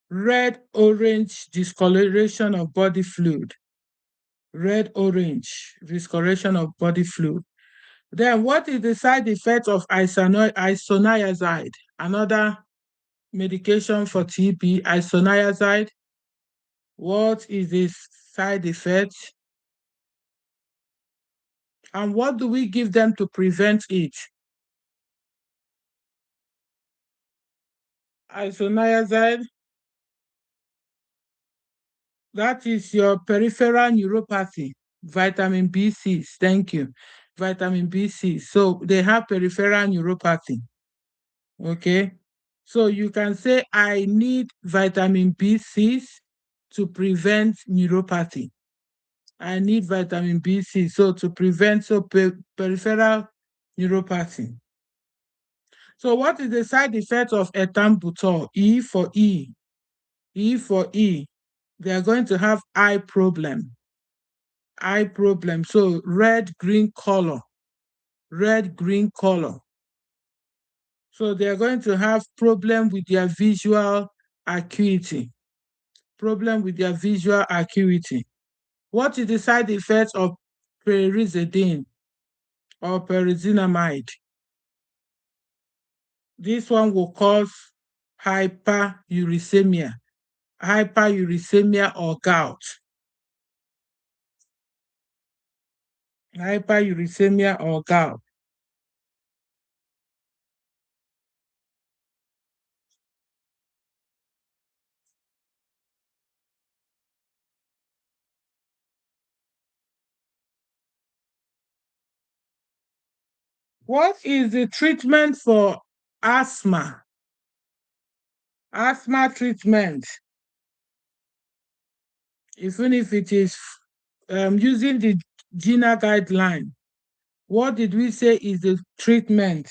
red-orange discoloration of body fluid. Red-orange discoloration of body fluid. Then what is the side effect of isoniazid? Another medication for TB, isoniazid. What is the side effect? And what do we give them to prevent it? Isoniazid, that is your peripheral neuropathy, vitamin B6. Thank you. Vitamin B6. So they have peripheral neuropathy. Okay. So you can say, I need vitamin B6 to prevent neuropathy. I need vitamin B6 so to prevent peripheral neuropathy. So what is the side effect of ethambutol? E for E. E for E. They are going to have eye problem. Eye problem. So red-green color. Red-green color. So they are going to have problem with their visual acuity. Problem with their visual acuity. What is the side effect of pyrizidine or pyrizinamide? This one will cause hyperuricemia or gout. Hyperuricemia or gout. What is the treatment for asthma? Asthma treatment, even if it is using the GINA guideline, what did we say is the treatment?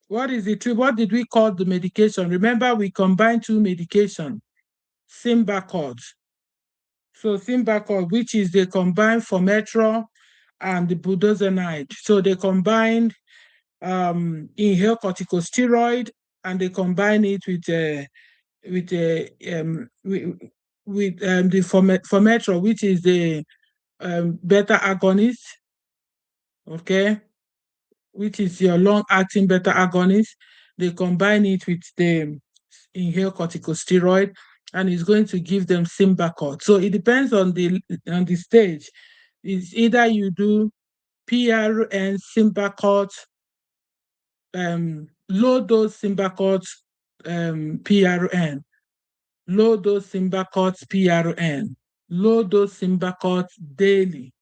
What did we call the medication? Remember, we combined two medications, Symbicort. So Symbicort, which is the combined formoterol and the budesonide. So they combined inhaled corticosteroid and they combine it with the formoterol, which is the beta agonist, okay, which is your long-acting beta agonist. They combine it with the inhaled corticosteroid, and it's going to give them Symbicort. So it depends on the stage. It's either you do PRN Symbicort, low dose Symbicort PRN, low dose Symbicort PRN, low dose Symbicort daily,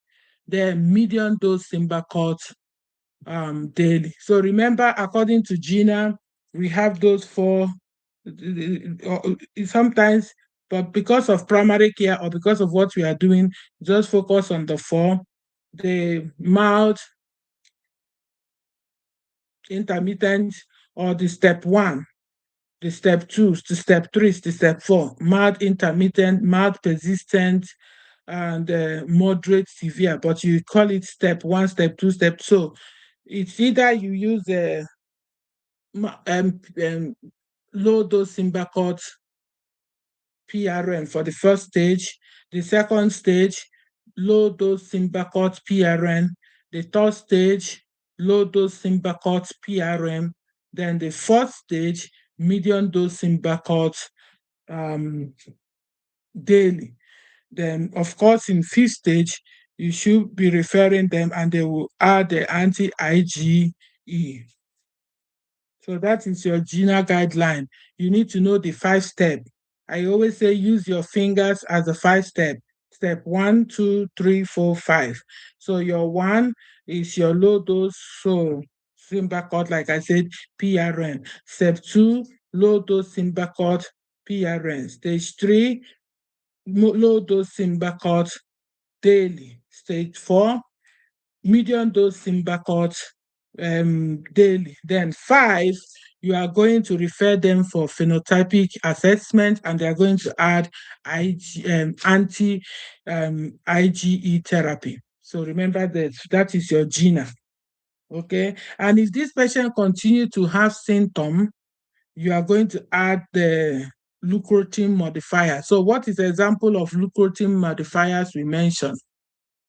then medium dose Symbicort daily. So remember, according to GINA, we have those four. Sometimes, but because of primary care or because of what we are doing, just focus on the four: the mild, intermittent, or the step 1, the step 2, the step 3, the step 4: mild, intermittent, mild, persistent, and moderate, severe. But you call it step 1, step 2, step 2. So it's either you use a low dose Symbicort PRN for the first stage, the second stage, low dose Symbicort PRN, the third stage, low dose Symbicort PRN, then the fourth stage, medium dose Symbicort daily. Then, of course, in fifth stage, you should be referring them and they will add the anti-IgE. So that is your GINA guideline. You need to know the 5-step. I always say use your fingers as a 5-step. Step 1, 2, 3, 4, 5. So your 1 is your low dose, so Symbicort, like I said, PRN. Step 2, low dose Symbicort, PRN. Stage 3, low dose Symbicort daily. Stage 4, medium dose Symbicort daily. Then 5, you are going to refer them for phenotypic assessment, and they are going to add anti-IgE therapy. So remember that is your GINA. Okay. And if this patient continue to have symptoms, you are going to add the leukotriene modifier. So what is the example of leukotriene modifiers we mentioned?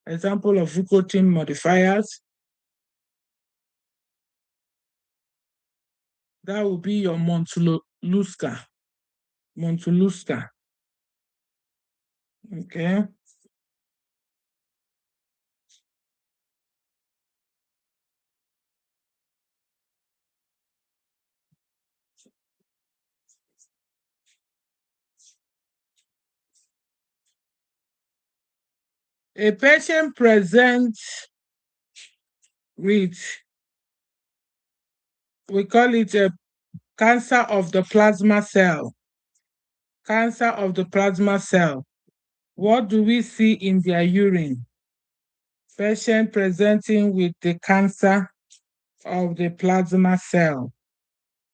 Example of leukotriene modifiers. That will be your Montelukast. Okay. A patient presents with, we call it a cancer of the plasma cell. Cancer of the plasma cell. What do we see in their urine? Patient presenting with the cancer of the plasma cell.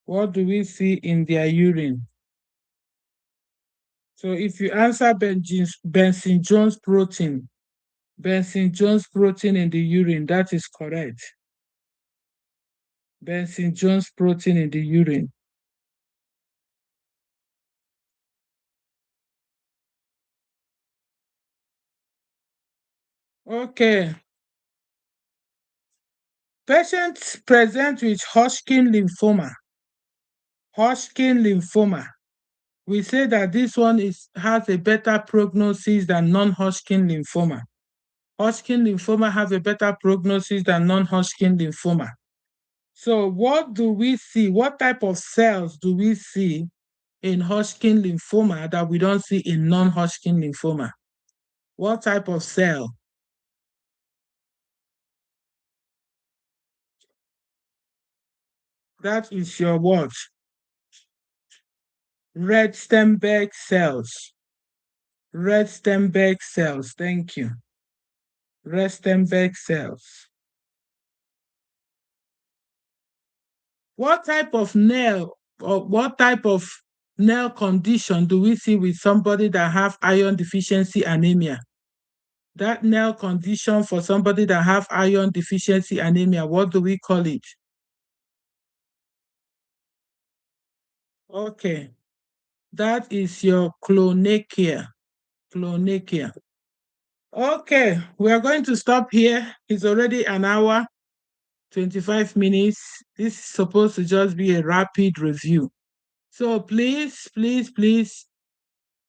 What do we see in their urine? So if you answer Benson-Jones protein, Benson-Jones protein in the urine, that is correct. Benson-Jones protein in the urine. Okay. Patients present with Hodgkin lymphoma. Hodgkin lymphoma. We say that this one has a better prognosis than non-Hodgkin lymphoma. Hodgkin lymphoma has a better prognosis than non-Hodgkin lymphoma. So what do we see? What type of cells do we see in Hodgkin lymphoma that we don't see in non-Hodgkin lymphoma? What type of cell? That is your what? Red Sternberg cells. Red Sternberg cells. Thank you. Red Sternberg cells. What type of nail or what type of nail condition do we see with somebody that have iron deficiency anemia? That nail condition for somebody that have iron deficiency anemia, what do we call it? Okay, that is your clonacea. Clonacea. Okay, we are going to stop here. It's already an hour, 25 minutes. This is supposed to just be a rapid review. So please, please, please,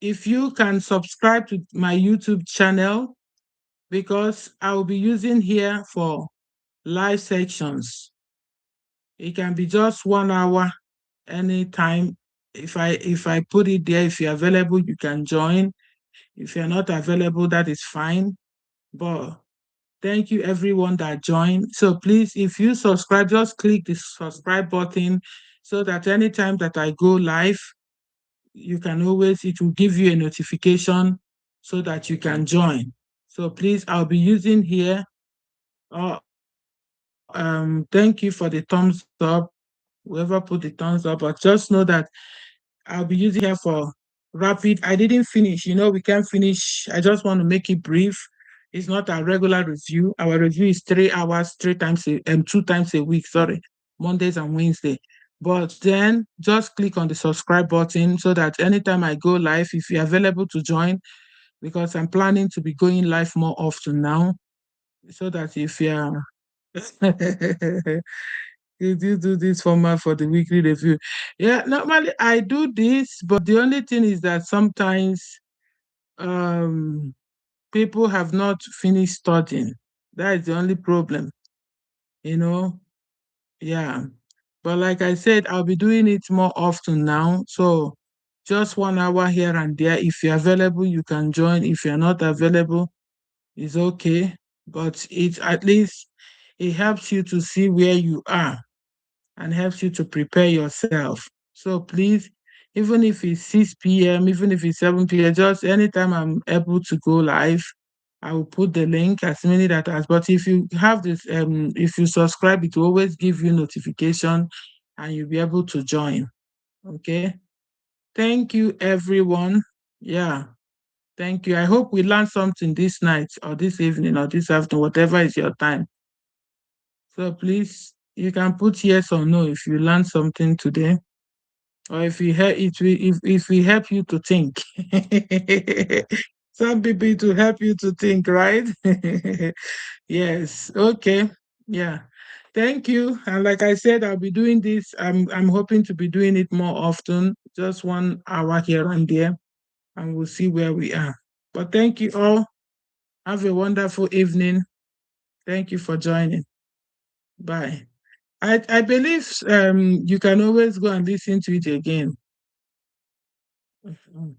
if you can subscribe to my YouTube channel, because I'll be using here for live sections. It can be just 1 hour anytime. If I put it there, if you're available, you can join. If you're not available, that is fine. But thank you everyone that joined. So please, if you subscribe, just click the subscribe button so that anytime that I go live, you can always, it will give you a notification so that you can join. So please, I'll be using here. Thank you for the thumbs up, whoever put the thumbs up, but just know that I'll be using here for rapid. I didn't finish, we can't finish. I just want to make it brief. It's not a regular review. Our review is 3 hours, 2 times a week, sorry, Mondays and Wednesday. But then just click on the subscribe button so that anytime I go live, if you're available to join, because I'm planning to be going live more often now, so that if you're you do this format for the weekly review. Yeah, normally I do this, but the only thing is that sometimes people have not finished studying. That is the only problem, you know. Yeah. But like I said, I'll be doing it more often now. So just 1 hour here and there. If you're available, you can join. If you're not available, it's okay. But it at least it helps you to see where you are and helps you to prepare yourself. So please, even if it's 6 p.m., even if it's 7 p.m., just anytime I'm able to go live, I will put the link as many that as. But if you have this, if you subscribe, it will always give you notification and you'll be able to join. Okay. Thank you, everyone. Yeah. Thank you. I hope we learned something this night or this evening or this afternoon, whatever is your time. So please, you can put yes or no if you learned something today. or if we help it will if we help you to think. Some people to help you to think, right? Yes. Okay. Yeah. Thank you. And like I said, I'll be doing this. I'm hoping to be doing it more often, just 1 hour here and there, and we'll see where we are. But thank you all. Have a wonderful evening. Thank you for joining. Bye. I believe you can always go and listen to it again. Mhm.